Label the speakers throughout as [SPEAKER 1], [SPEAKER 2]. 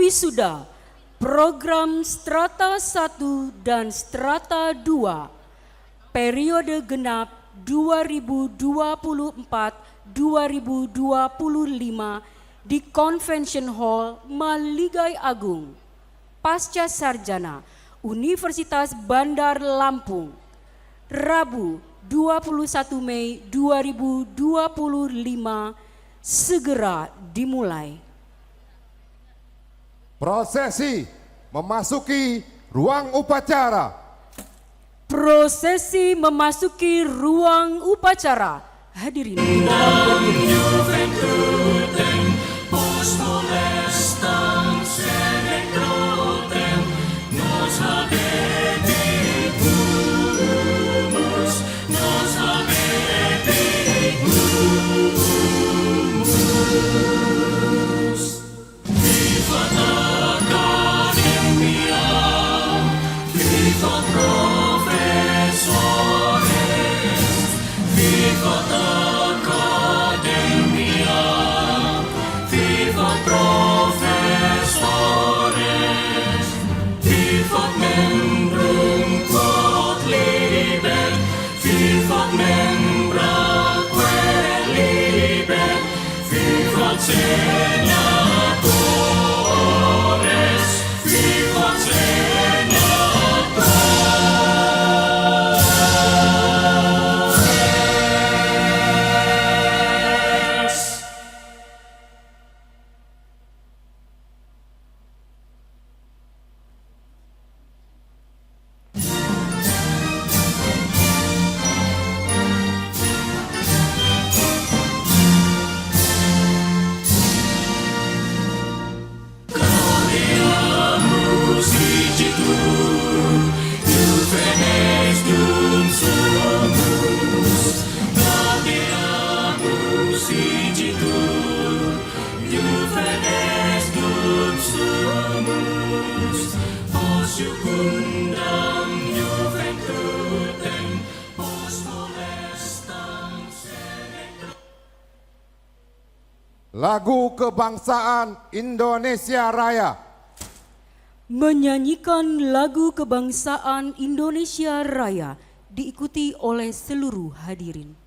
[SPEAKER 1] wisuda program Strata 1 dan Strata 2 periode genap 2024-2025 di Convention Hall Maligai Agung, Pasca Sarjana Universitas Bandar Lampung, Rabu 21 Mei 2025 segera dimulai.
[SPEAKER 2] Prosesi memasuki ruang upacara.
[SPEAKER 1] Prosesi memasuki ruang upacara. Hadirin
[SPEAKER 2] Lagu Kebangsaan Indonesia Raya.
[SPEAKER 1] menyanyikan lagu kebangsaan Indonesia Raya diikuti oleh seluruh hadirin.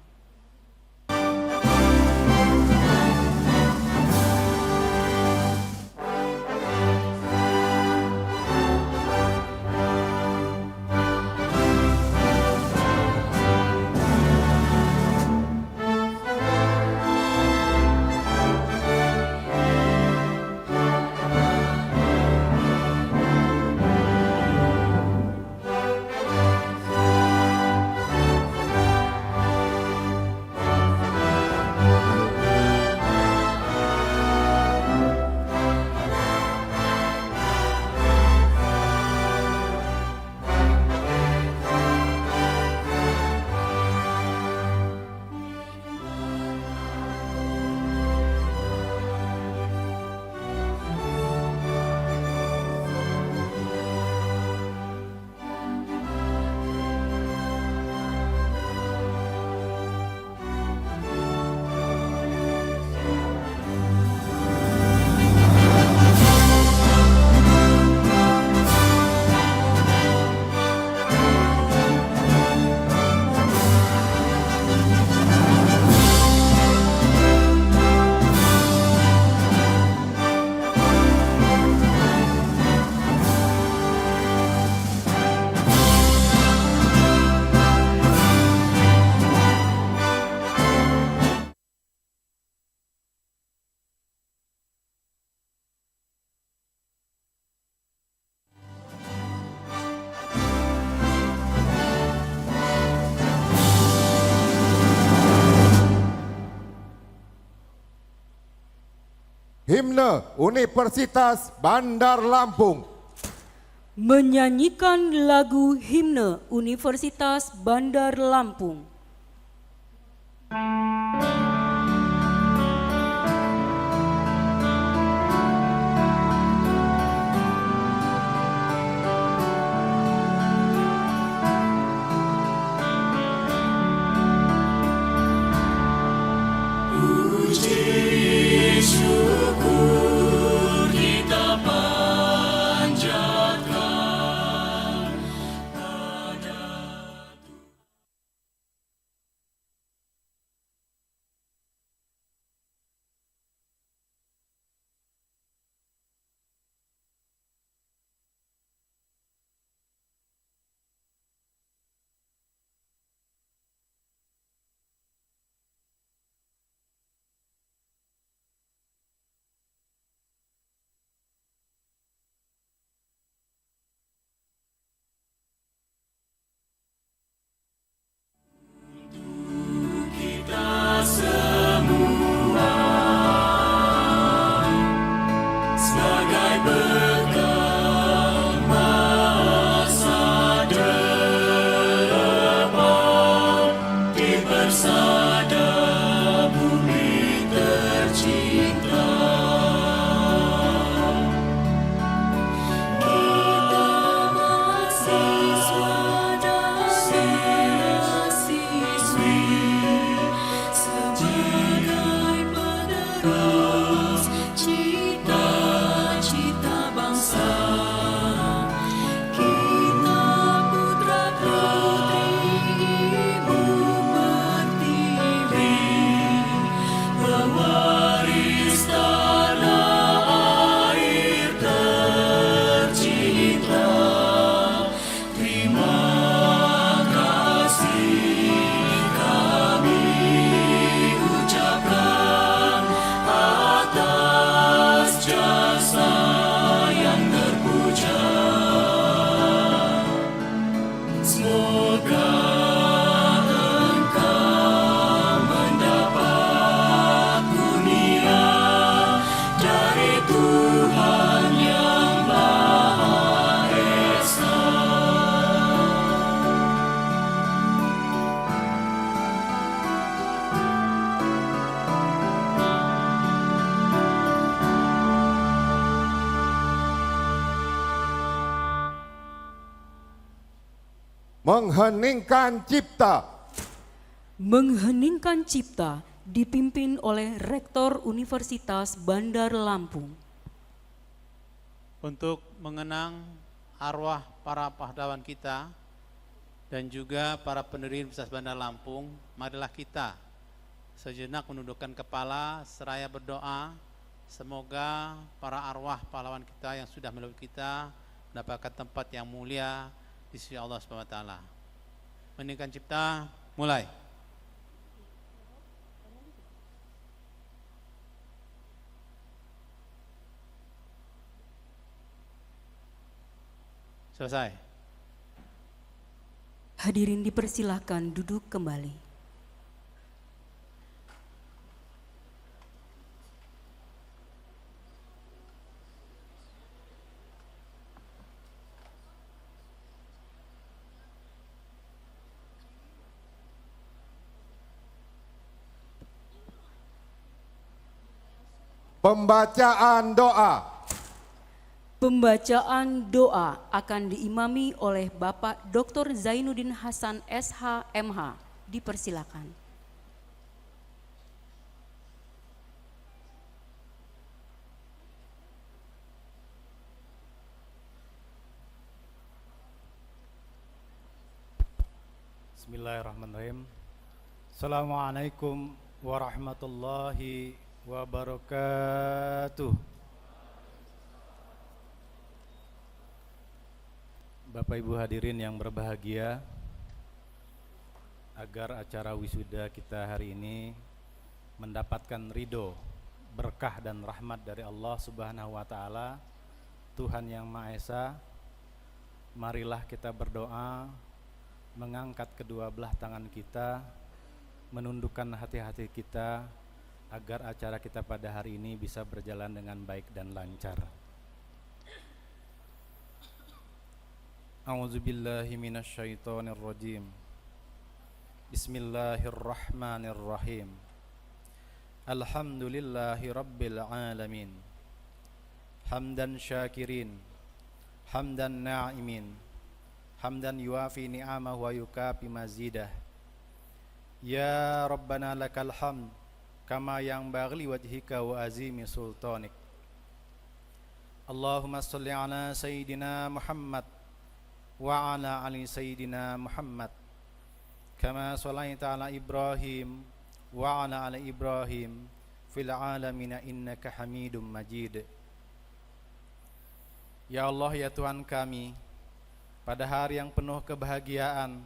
[SPEAKER 2] Himne Universitas Bandar Lampung.
[SPEAKER 1] Menyanyikan lagu himne Universitas Bandar Lampung.
[SPEAKER 3] Puji syukur kita
[SPEAKER 2] mengheningkan cipta.
[SPEAKER 1] Mengheningkan cipta dipimpin oleh Rektor Universitas Bandar Lampung.
[SPEAKER 3] Untuk mengenang arwah para pahlawan kita dan juga para pendiri Universitas Bandar Lampung, marilah kita sejenak menundukkan kepala seraya berdoa semoga para arwah pahlawan kita yang sudah melalui kita mendapatkan tempat yang mulia di sisi Allah Subhanahu wa taala. Meninggikan cipta, mulai. Selesai.
[SPEAKER 1] Hadirin dipersilahkan duduk kembali.
[SPEAKER 2] Pembacaan doa.
[SPEAKER 1] Pembacaan doa akan diimami oleh Bapak Dr. Zainuddin Hasan SH MH. Dipersilakan.
[SPEAKER 4] Bismillahirrahmanirrahim. Assalamualaikum warahmatullahi wabarakatuh. Bapak Ibu hadirin yang berbahagia, agar acara wisuda kita hari ini mendapatkan ridho, berkah dan rahmat dari Allah Subhanahu wa taala, Tuhan yang Maha Esa, marilah kita berdoa, mengangkat kedua belah tangan kita, menundukkan hati-hati kita, agar acara kita pada hari ini bisa berjalan dengan baik dan lancar. A'udzubillahi minasyaitonirrajim. Bismillahirrahmanirrahim. Alhamdulillahi rabbil alamin. Hamdan syakirin, hamdan na'imin, hamdan yuafi ni'amahu wa yukafi mazidah. Ya Rabbana lakal hamd kama yanbaghi wajhika wa azimi sultanik. Allahumma salli ala sayyidina Muhammad wa ala ali sayyidina Muhammad kama shallaita ala Ibrahim wa ala ali Ibrahim fil alamin innaka Hamidum Majid. Ya Allah, ya Tuhan kami, pada hari yang penuh kebahagiaan,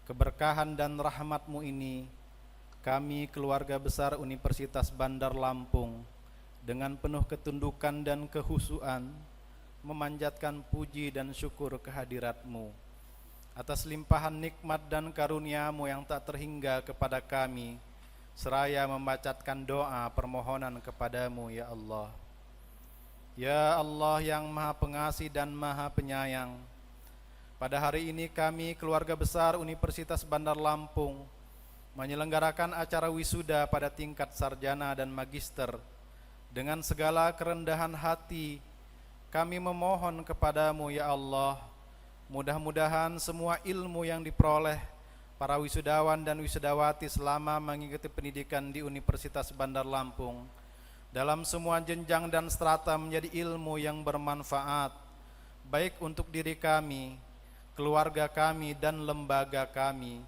[SPEAKER 4] keberkahan dan rahmat-Mu ini, kami keluarga besar Universitas Bandar Lampung dengan penuh ketundukan dan kehusuan memanjatkan puji dan syukur kehadirat-Mu atas limpahan nikmat dan karunia-Mu yang tak terhingga kepada kami, seraya membacakan doa permohonan kepada-Mu, ya Allah. Ya Allah yang Maha Pengasih dan Maha Penyayang, pada hari ini kami keluarga besar Universitas Bandar Lampung menyelenggarakan acara wisuda pada tingkat sarjana dan magister. Dengan segala kerendahan hati kami memohon kepada-Mu, ya Allah, mudah-mudahan semua ilmu yang diperoleh para wisudawan dan wisudawati selama mengikuti pendidikan di Universitas Bandar Lampung dalam semua jenjang dan strata menjadi ilmu yang bermanfaat, baik untuk diri kami, keluarga kami, dan lembaga kami,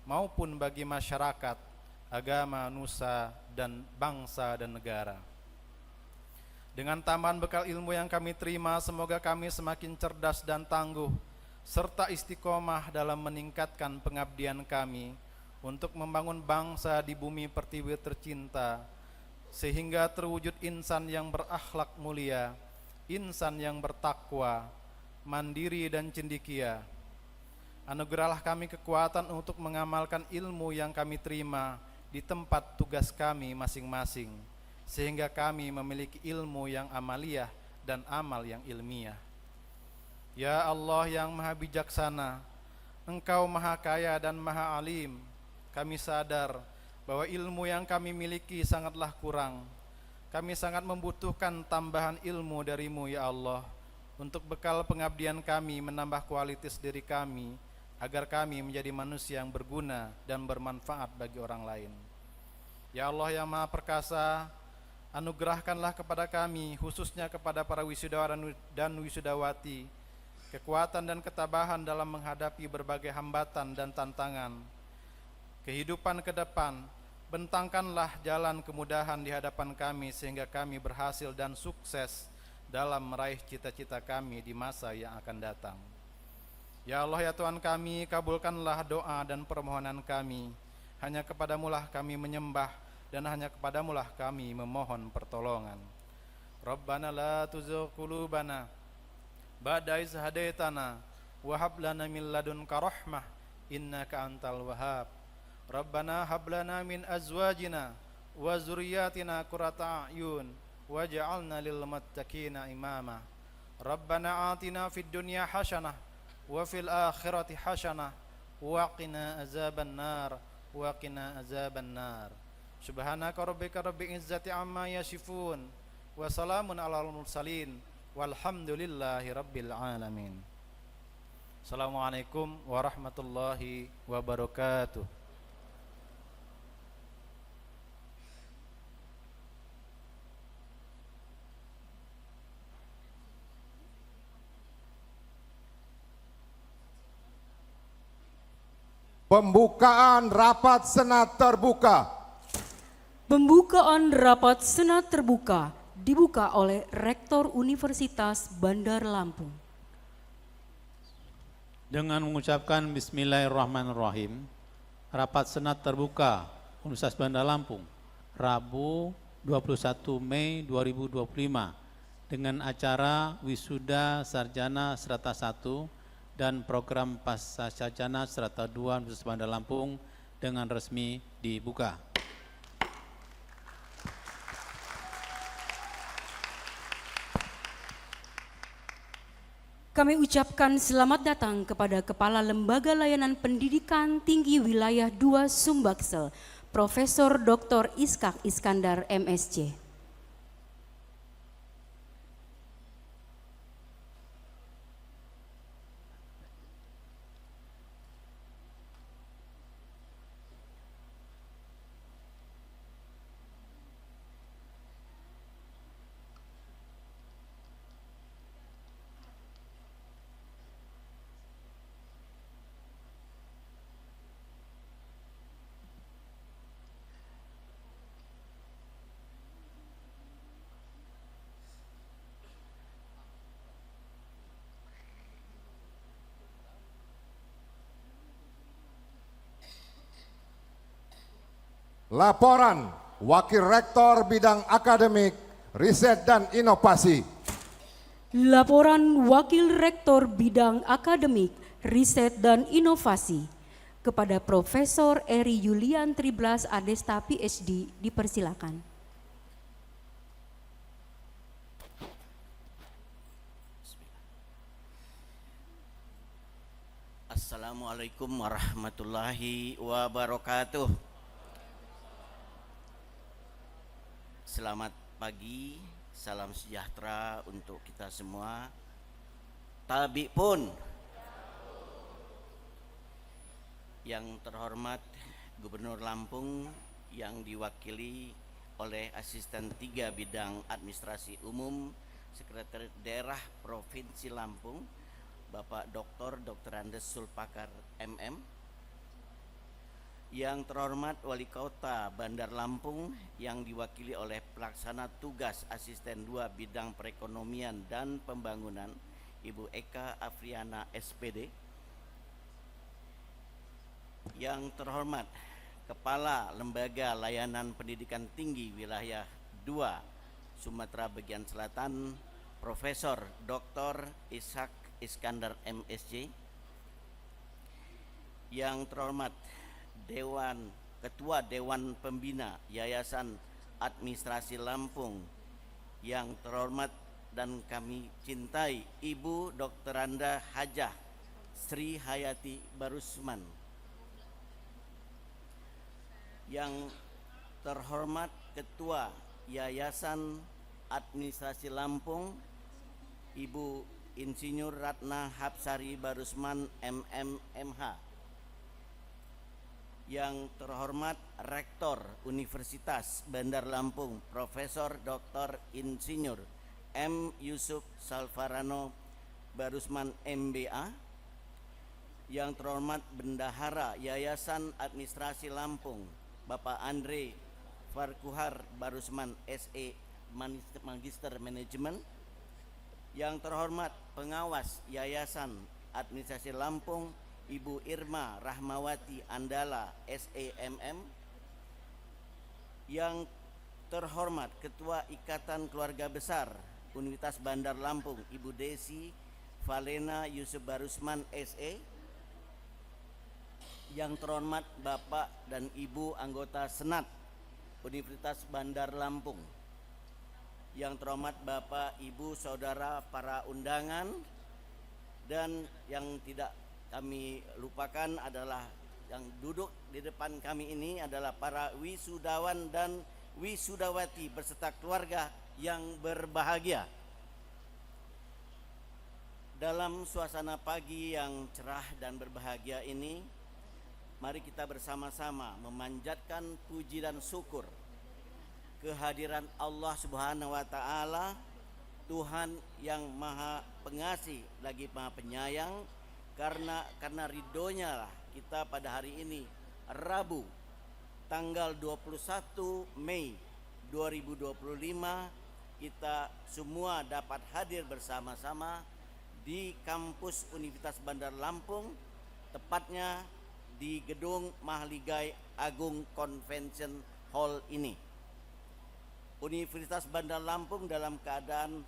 [SPEAKER 4] maupun bagi masyarakat, agama, nusa, dan bangsa dan negara. Dengan tambahan bekal ilmu yang kami terima, semoga kami semakin cerdas dan tangguh, serta istiqomah dalam meningkatkan pengabdian kami untuk membangun bangsa di bumi pertiwi tercinta, sehingga terwujud insan yang berakhlak mulia, insan yang bertakwa, mandiri dan cendekia. Anugerahlah kami kekuatan untuk mengamalkan ilmu yang kami terima di tempat tugas kami masing-masing, sehingga kami memiliki ilmu yang amaliyah dan amal yang ilmiah. Ya Allah yang Maha Bijaksana, Engkau Maha Kaya dan Maha Alim. Kami sadar bahwa ilmu yang kami miliki sangatlah kurang. Kami sangat membutuhkan tambahan ilmu dari-Mu, ya Allah, untuk bekal pengabdian kami, menambah kualitas diri kami, agar kami menjadi manusia yang berguna dan bermanfaat bagi orang lain. Ya Allah yang Maha Perkasa, anugerahkanlah kepada kami, khususnya kepada para wisudawan dan wisudawati, kekuatan dan ketabahan dalam menghadapi berbagai hambatan dan tantangan kehidupan ke depan. Bentangkanlah jalan kemudahan di hadapan kami sehingga kami berhasil dan sukses dalam meraih cita-cita kami di masa yang akan datang. Ya Allah ya Tuhan kami, kabulkanlah doa dan permohonan kami. Hanya kepadamulah kami menyembah dan hanya kepadamulah kami memohon pertolongan. Rabbana la tuzigh qulubana ba'da idh hadaitana wa hab lana min ladunka rahmah innaka antal wahhab. Rabbana hab lana min azwajina wa zurriyyatina qurrata a'yun waj'alna lil muttaqina imama. Rabbana atina fid dunya hasanah wa fil akhirati hasanah wa qina azaban nar wa qina azaban nar. Subhanaka rabbika rabbil izzati amma yasifun wa salamun alal mursalin walhamdulillahi rabbil alamin. Assalamualaikum warahmatullahi wabarakatuh.
[SPEAKER 2] Pembukaan rapat Senat terbuka.
[SPEAKER 1] Pembukaan rapat Senat terbuka dibuka oleh Rektor Universitas Bandar Lampung.
[SPEAKER 3] Dengan mengucapkan Bismillahirrahmanirrahim, rapat Senat terbuka Universitas Bandar Lampung, Rabu 21 Mei 2025 dengan acara Wisuda Sarjana Strata 1 dan program Pasca Sarjana Strata 2 Universitas Bandar Lampung dengan resmi dibuka.
[SPEAKER 1] Kami ucapkan selamat datang kepada Kepala Lembaga Layanan Pendidikan Tinggi Wilayah 2 Sumbaksel, Profesor Dr. Iskak Iskandar MSc.
[SPEAKER 2] Laporan Wakil Rektor Bidang Akademik, Riset dan Inovasi.
[SPEAKER 1] Laporan Wakil Rektor Bidang Akademik, Riset dan Inovasi kepada Profesor Eri Yulian Triblas Adesta PhD dipersilakan.
[SPEAKER 5] Assalamualaikum warahmatullahi wabarakatuh. Selamat pagi, salam sejahtera untuk kita semua. Tabi pun. Yang terhormat Gubernur Lampung yang diwakili oleh Asisten 3 Bidang Administrasi Umum Sekretariat Daerah Provinsi Lampung, Bapak Dr. Andes Sulpakar MM. Yang terhormat Wali Kota Bandar Lampung yang diwakili oleh Pelaksana Tugas Asisten 2 Bidang Perekonomian dan Pembangunan, Ibu Eka Afriana SPD. Yang terhormat Kepala Lembaga Layanan Pendidikan Tinggi Wilayah 2 Sumatera Bagian Selatan, Profesor Dr. Iskak Iskandar MSc. Yang terhormat Ketua Dewan Pembina Yayasan Administrasi Lampung, yang terhormat dan kami cintai Ibu Dr. Anda Hajah Sri Hayati Barusman. Yang terhormat Ketua Yayasan Administrasi Lampung, Ibu Insinyur Ratna Hapsari Barusman MMMH. Yang terhormat Rektor Universitas Bandar Lampung Profesor Dr. Insinyur M. Yusuf Salvarano Barusman MBA. Yang terhormat Bendahara Yayasan Administrasi Lampung Bapak Andre Farkuhar Barusman SE Magister Manajemen. Yang terhormat Pengawas Yayasan Administrasi Lampung Ibu Irma Rahmawati Andala SEMM. Yang terhormat Ketua Ikatan Keluarga Besar Universitas Bandar Lampung Ibu Desi Valena Yusuf Barusman SE. Yang terhormat Bapak dan Ibu anggota Senat Universitas Bandar Lampung. Yang terhormat Bapak, Ibu, Saudara, para undangan, dan yang tidak kami lupakan adalah yang duduk di depan kami ini adalah para wisudawan dan wisudawati beserta keluarga yang berbahagia. Dalam suasana pagi yang cerah dan berbahagia ini, mari kita bersama-sama memanjatkan puji dan syukur kehadiran Allah Subhanahu wa taala, Tuhan yang Maha Pengasih lagi Maha Penyayang, karena ridhonya lah kita pada hari ini Rabu tanggal 21 Mei 2025 kita semua dapat hadir bersama-sama di kampus Universitas Bandar Lampung, tepatnya di Gedung Mahligai Agung Convention Hall ini. Universitas Bandar Lampung dalam keadaan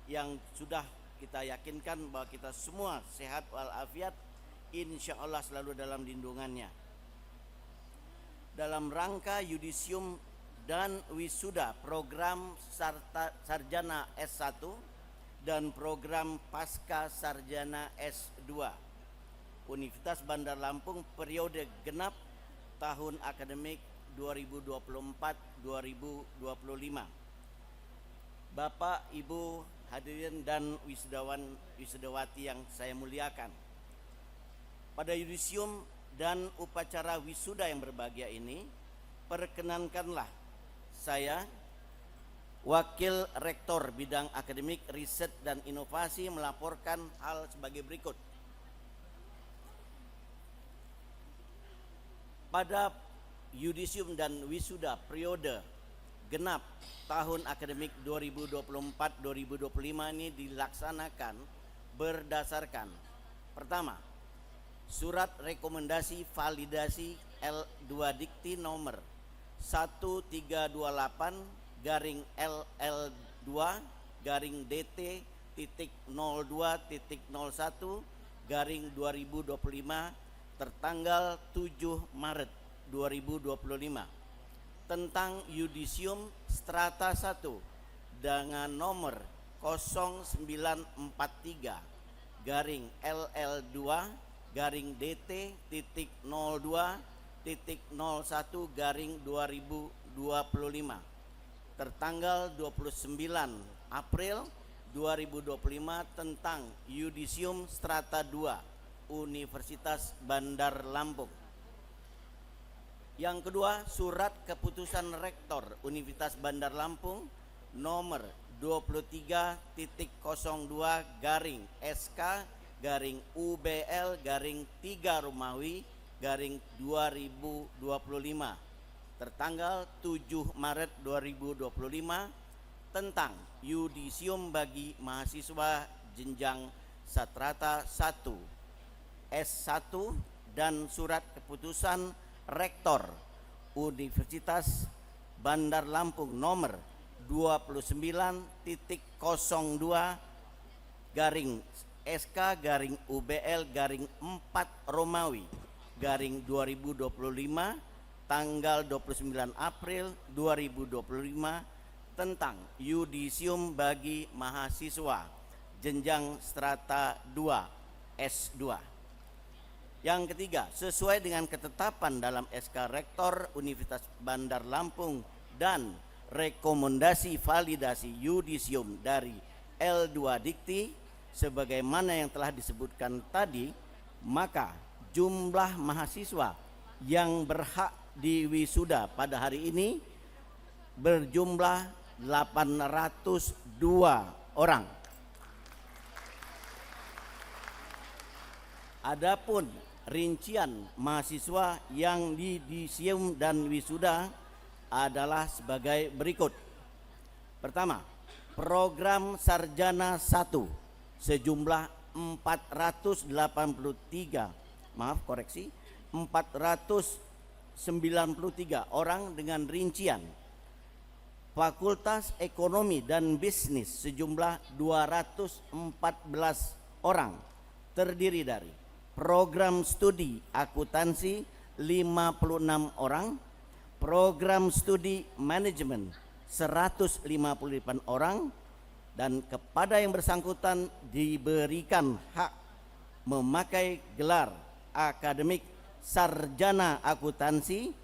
[SPEAKER 5] yang sudah kita yakinkan bahwa kita semua sehat walafiat, insya Allah selalu dalam lindungannya. Dalam rangka yudisium dan wisuda program sarjana S1 dan program pasca sarjana S2 Universitas Bandar Lampung periode genap tahun akademik 2024-2025. Bapak, Ibu, hadirin dan wisudawati yang saya muliakan. Pada yudisium dan upacara wisuda yang berbahagia ini, perkenankanlah saya, Wakil Rektor Bidang Akademik, Riset dan Inovasi, melaporkan hal sebagai berikut. Pada yudisium dan wisuda periode genap tahun akademik 2024-2025 ini dilaksanakan berdasarkan: pertama, surat rekomendasi validasi L2 Dikti nomor 1328-DT.02.01/2025 tertanggal 7 Maret 2025 tentang yudisium strata 1 dengan nomor 0943-LL2-DT.02.01/2025 tertanggal 29 April 2025 tentang yudisium strata 2 Universitas Bandar Lampung. Yang kedua, surat keputusan Rektor Universitas Bandar Lampung nomor 23.02/SK/UBL/3 Romawi /2025 tertanggal 7 Maret 2025 tentang yudisium bagi mahasiswa jenjang sastrata 1 S1 dan surat keputusan Rektor Universitas Bandar Lampung nomor 29.02/SK/UBL/4 Romawi /2025 tanggal 29 April 2025 tentang yudisium bagi mahasiswa jenjang strata 2 S2. Yang ketiga, sesuai dengan ketetapan dalam SK Rektor Universitas Bandar Lampung dan rekomendasi validasi yudisium dari L2 Dikti, sebagaimana yang telah disebutkan tadi, maka jumlah mahasiswa yang berhak diwisuda pada hari ini berjumlah 802 orang. Adapun rincian mahasiswa yang yudisium dan wisuda adalah sebagai berikut. Pertama, program sarjana 1 sejumlah 493 orang dengan rincian Fakultas Ekonomi dan Bisnis sejumlah 214 orang, terdiri dari program studi akuntansi 56 orang, program studi manajemen 158 orang, dan kepada yang bersangkutan diberikan hak memakai gelar akademik sarjana akuntansi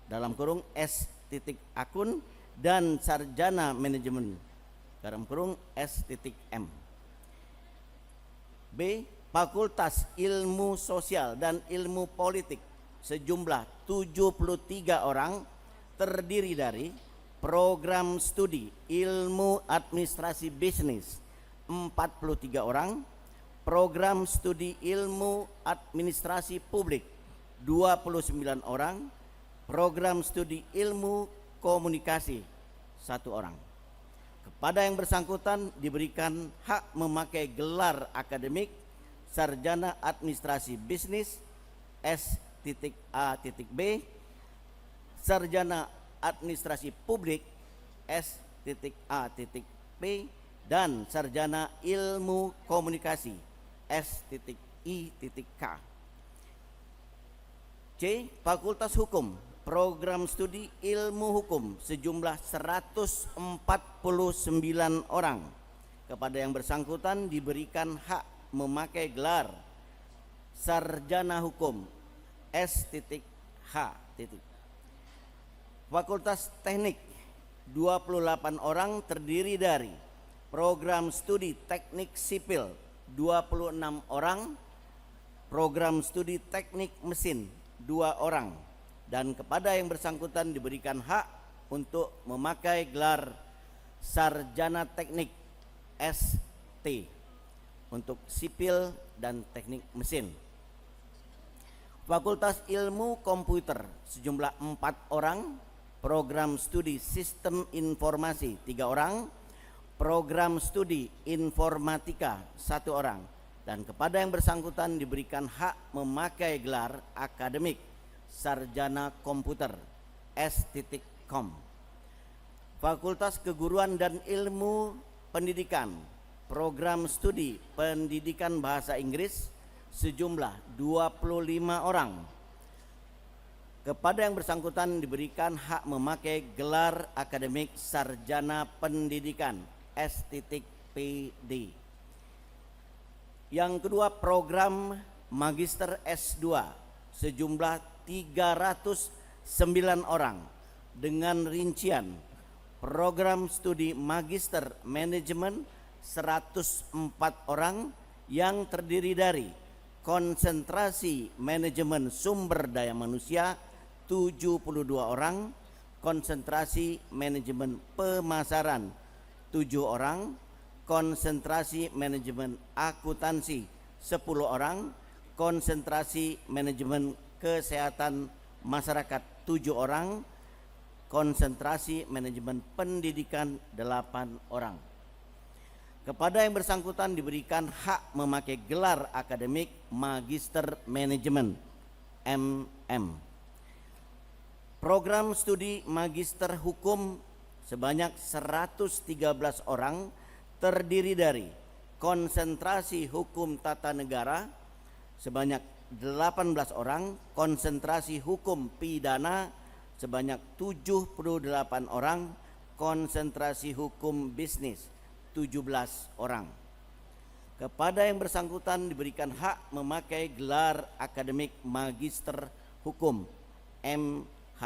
[SPEAKER 5] dalam kurung S.Akun dan sarjana manajemen dalam kurung S.M. B. Fakultas Ilmu Sosial dan Ilmu Politik sejumlah 73 orang, terdiri dari program studi Ilmu Administrasi Bisnis 43 orang, program studi Ilmu Administrasi Publik 29 orang, program studi Ilmu Komunikasi 1 orang. Kepada yang bersangkutan diberikan hak memakai gelar akademik sarjana administrasi bisnis S.A.B, sarjana administrasi publik S.A.P, dan sarjana ilmu komunikasi S.I.K. C. Fakultas Hukum, program studi ilmu hukum sejumlah 149 orang. Kepada yang bersangkutan diberikan hak memakai gelar sarjana hukum S.H. Fakultas Teknik 28 orang, terdiri dari program studi teknik sipil 26 orang, program studi teknik mesin 2 orang, dan kepada yang bersangkutan diberikan hak untuk memakai gelar sarjana teknik ST untuk sipil dan teknik mesin. Fakultas Ilmu Komputer sejumlah 4 orang, program studi Sistem Informasi 3 orang, program studi Informatika 1 orang, dan kepada yang bersangkutan diberikan hak memakai gelar akademik sarjana komputer S.Com. Fakultas Keguruan dan Ilmu Pendidikan, program studi Pendidikan Bahasa Inggris sejumlah 25 orang. Kepada yang bersangkutan diberikan hak memakai gelar akademik sarjana pendidikan S.PD. Yang kedua, program Magister S2 sejumlah 309 orang dengan rincian program studi Magister Manajemen 104 orang yang terdiri dari konsentrasi manajemen sumber daya manusia 72 orang, konsentrasi manajemen pemasaran 7 orang, konsentrasi manajemen akuntansi 10 orang, konsentrasi manajemen kesehatan masyarakat 7 orang, konsentrasi manajemen pendidikan 8 orang. Kepada yang bersangkutan diberikan hak memakai gelar akademik Magister Manajemen MM. Program studi Magister Hukum sebanyak 113 orang, terdiri dari konsentrasi hukum tata negara sebanyak 18 orang, konsentrasi hukum pidana sebanyak 78 orang, konsentrasi hukum bisnis 17 orang. Kepada yang bersangkutan diberikan hak memakai gelar akademik Magister Hukum MH.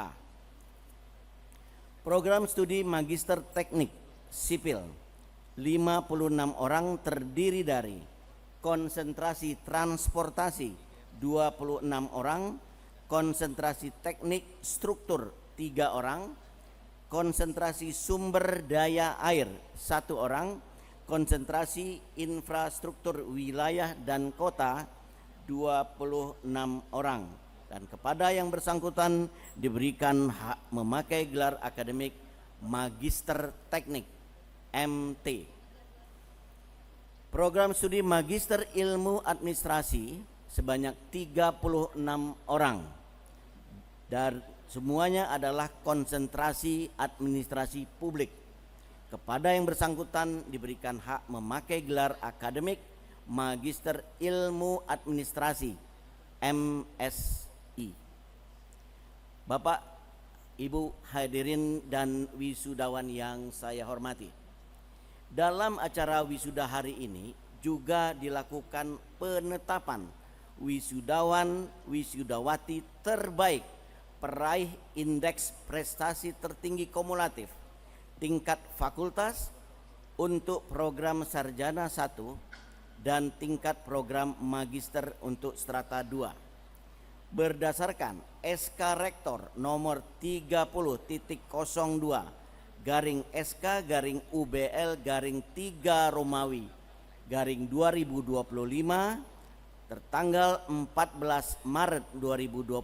[SPEAKER 5] Program studi Magister Teknik Sipil 56 orang terdiri dari konsentrasi transportasi 26 orang, konsentrasi teknik struktur 3 orang, konsentrasi sumber daya air 1 orang, konsentrasi infrastruktur wilayah dan kota 26 orang, dan kepada yang bersangkutan diberikan hak memakai gelar akademik Magister Teknik MT. Program studi Magister Ilmu Administrasi sebanyak 36 orang, dan semuanya adalah konsentrasi administrasi publik. Kepada yang bersangkutan diberikan hak memakai gelar akademik Magister Ilmu Administrasi MSI. Bapak, Ibu hadirin dan wisudawan yang saya hormati, dalam acara wisuda hari ini juga dilakukan penetapan wisudawan wisudawati terbaik peraih indeks prestasi tertinggi kumulatif tingkat fakultas untuk program sarjana 1 dan tingkat program magister untuk strata 2 berdasarkan SK Rektor nomor 30.02 garing SK garing UBL garing 3 Romawi garing 2025 tertanggal 14 Maret 2025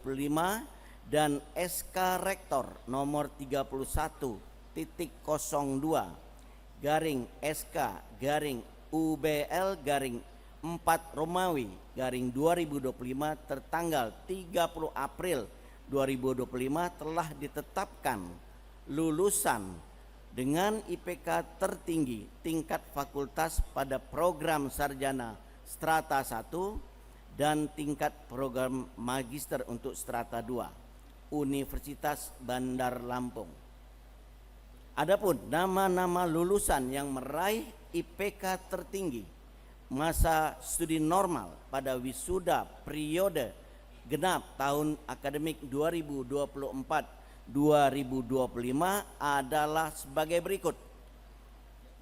[SPEAKER 5] dan SK Rektor nomor 31.02 garing SK garing UBL garing 4 Romawi garing 2025 tertanggal 30 April 2025 telah ditetapkan lulusan dengan IPK tertinggi tingkat fakultas pada program sarjana strata 1 dan tingkat program magister untuk strata 2 Universitas Bandar Lampung. Adapun nama-nama lulusan yang meraih IPK tertinggi masa studi normal pada wisuda periode genap tahun akademik 2024-2025 adalah sebagai berikut.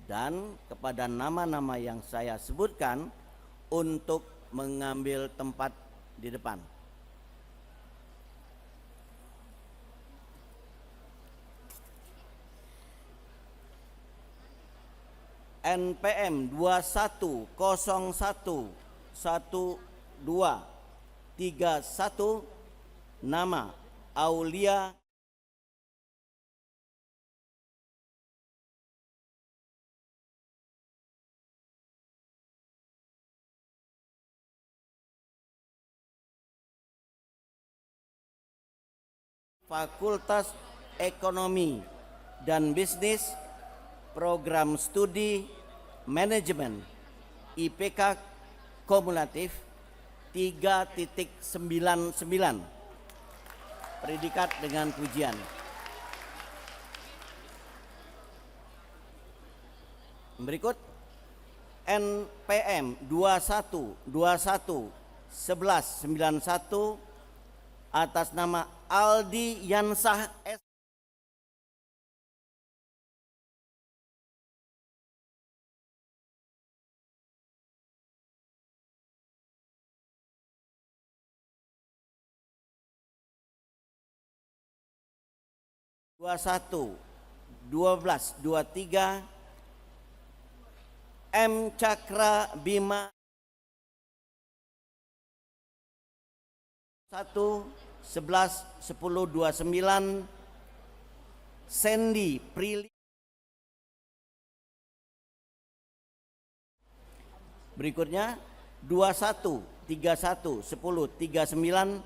[SPEAKER 5] Dan kepada nama-nama yang saya sebutkan untuk mengambil tempat di depan. NPM 21011231 nama Aulia Fakultas Ekonomi dan Bisnis, program studi manajemen, IPK kumulatif 3.99, predikat dengan pujian. Berikut NPM 21211191 atas nama Aldi Yansah S. dua satu 1223 M Cakra Bima 1/11/10/29 Sandy Prilly. Berikutnya 21/31/10/39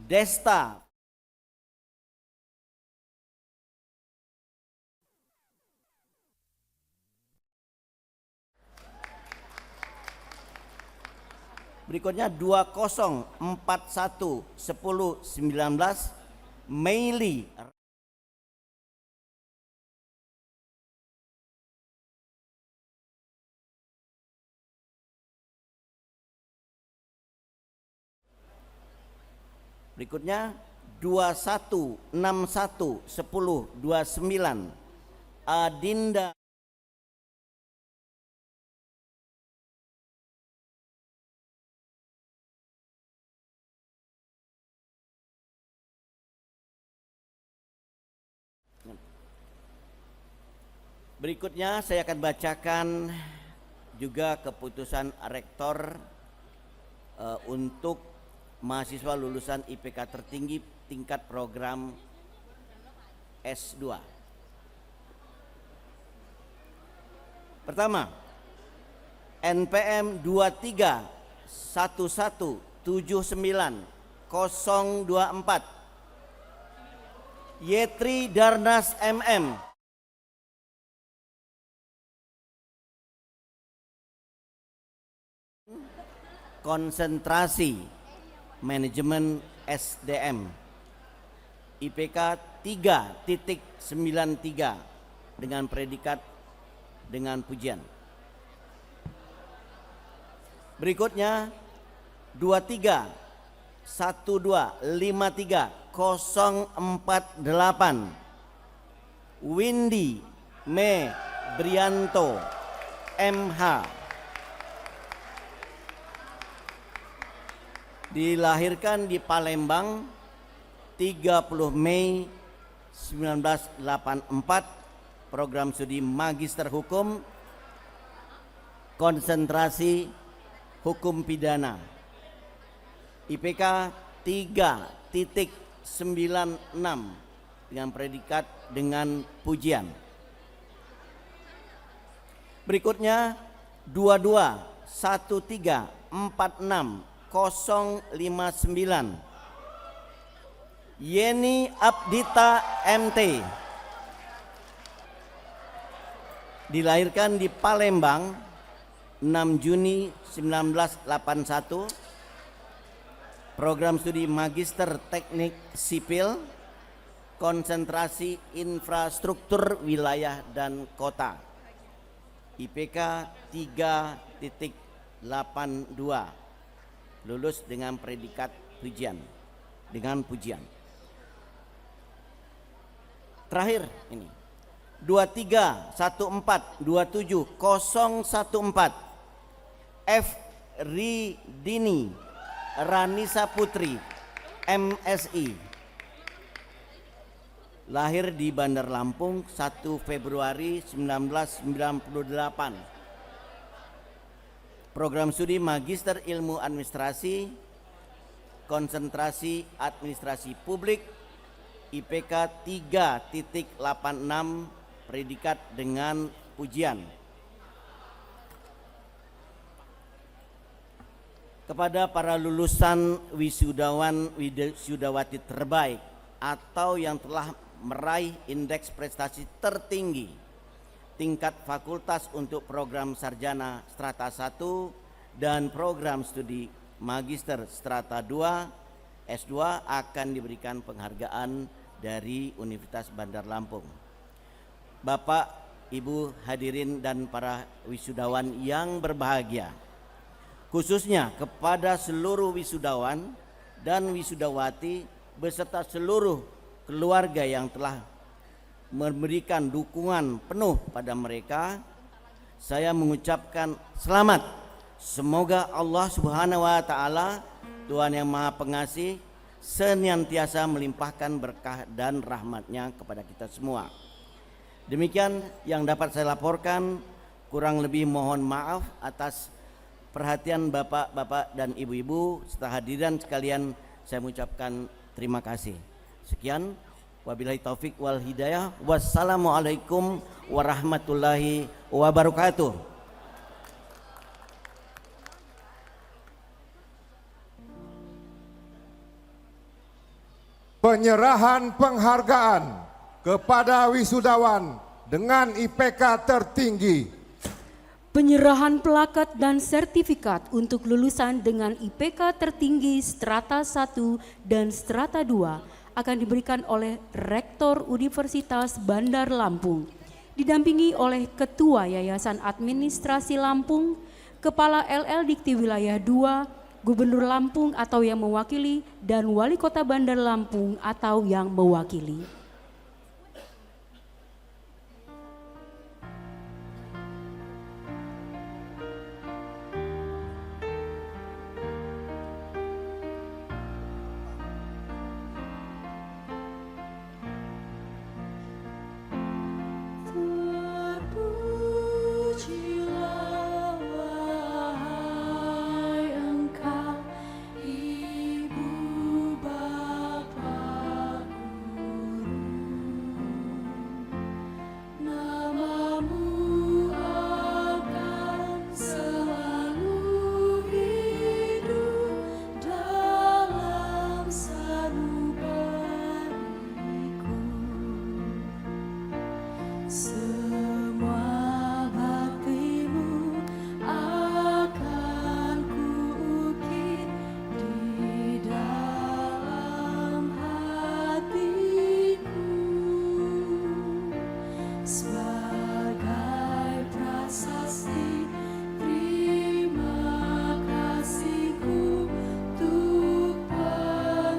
[SPEAKER 5] Desta. Berikutnya 2041/10/19 Meili. Berikutnya 2161/10/29 Adinda. Berikutnya saya akan bacakan juga keputusan rektor untuk mahasiswa lulusan IPK tertinggi tingkat program S2. Pertama, NPM 231179024 Yetri Darnas MM. Konsentrasi Manajemen SDM IPK 3.93 dengan predikat dengan pujian. Berikutnya 231253048 Windy Me Brianto MH. Dilahirkan di Palembang 30 Mei 1984, program studi Magister Hukum, konsentrasi Hukum Pidana, IPK 3.96 dengan predikat dengan pujian. Berikutnya 221346059 Yeni Abdita MT. Dilahirkan di Palembang 6 Juni 1981, program studi Magister Teknik Sipil, konsentrasi Infrastruktur Wilayah dan Kota, IPK 3.82, lulus dengan predikat pujian, dengan pujian. Terakhir ini 231427014 F. Ridini Ranisa Putri MSI, lahir di Bandar Lampung 1 Februari 1998, program studi Magister Ilmu Administrasi, konsentrasi Administrasi Publik, IPK 3.86, predikat dengan pujian. Kepada para lulusan wisudawan wisudawati terbaik atau yang telah meraih indeks prestasi tertinggi tingkat fakultas untuk program sarjana strata 1 dan program studi magister strata 2 S2 akan diberikan penghargaan dari Universitas Bandar Lampung. Bapak, Ibu hadirin dan para wisudawan yang berbahagia, khususnya kepada seluruh wisudawan dan wisudawati beserta seluruh keluarga yang telah memberikan dukungan penuh pada mereka, saya mengucapkan selamat. Semoga Allah Subhanahu wa taala, Tuhan yang Maha Pengasih, senantiasa melimpahkan berkah dan rahmat-Nya kepada kita semua. Demikian yang dapat saya laporkan, kurang lebih mohon maaf atas perhatian Bapak-bapak dan Ibu-ibu serta hadirin sekalian, saya mengucapkan terima kasih. Sekian, wabillahi taufik wal hidayah. Wassalamualaikum warahmatullahi wabarakatuh.
[SPEAKER 2] Penyerahan penghargaan kepada wisudawan dengan IPK tertinggi.
[SPEAKER 1] Penyerahan plakat dan sertifikat untuk lulusan dengan IPK tertinggi strata 1 dan strata 2 akan diberikan oleh Rektor Universitas Bandar Lampung, didampingi oleh Ketua Yayasan Administrasi Lampung, Kepala LL Dikti Wilayah 2, Gubernur Lampung atau yang mewakili, dan Wali Kota Bandar Lampung atau yang mewakili. Semua baktimu akan kuukir di dalam hatiku sebagai prasasti terima kasihku untuk pengabdianmu.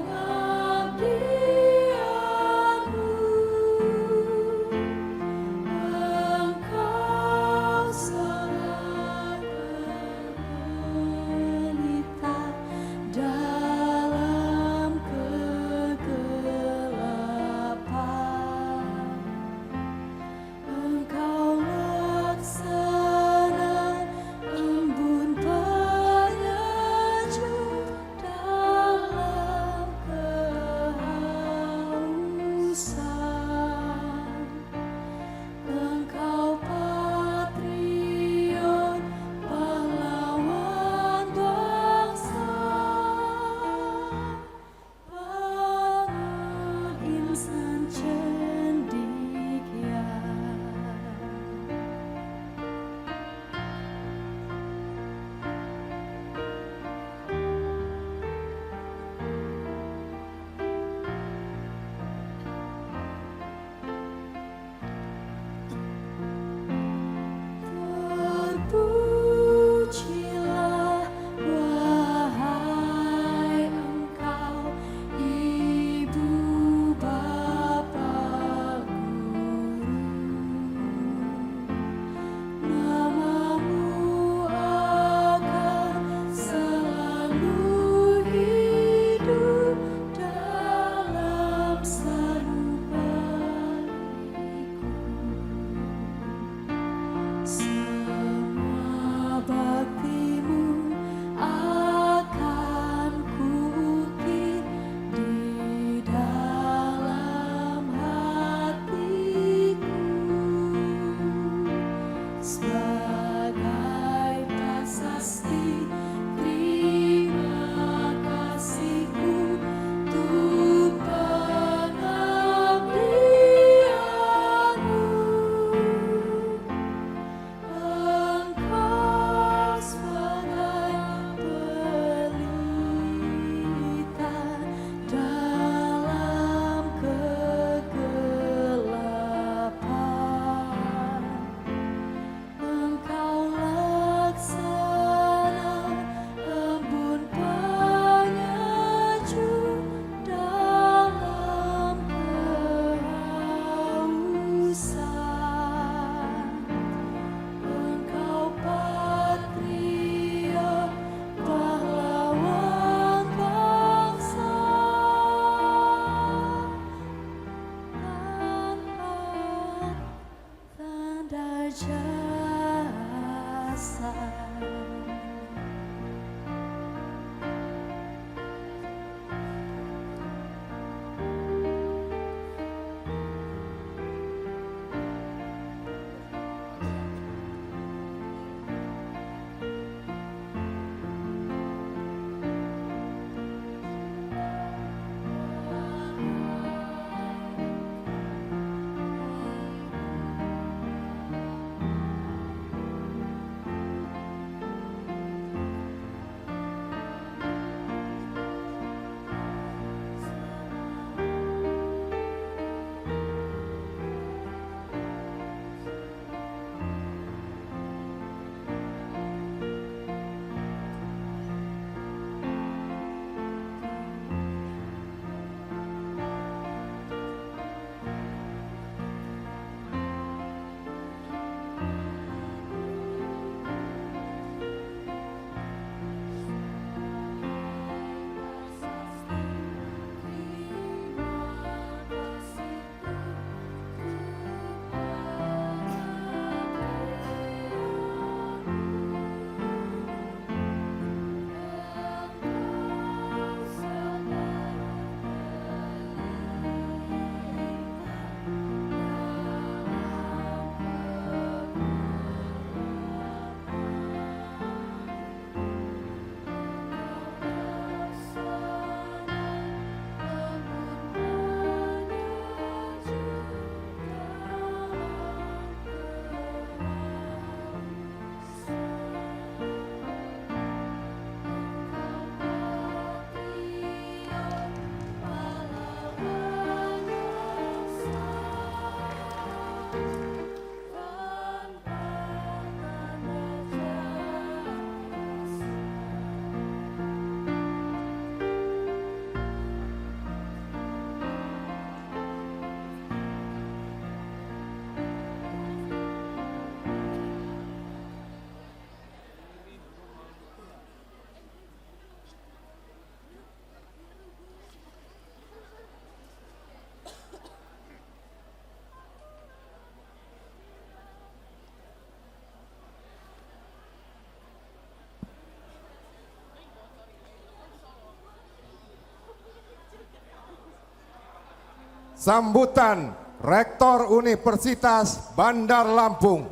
[SPEAKER 2] Sambutan Rektor Universitas Bandar Lampung.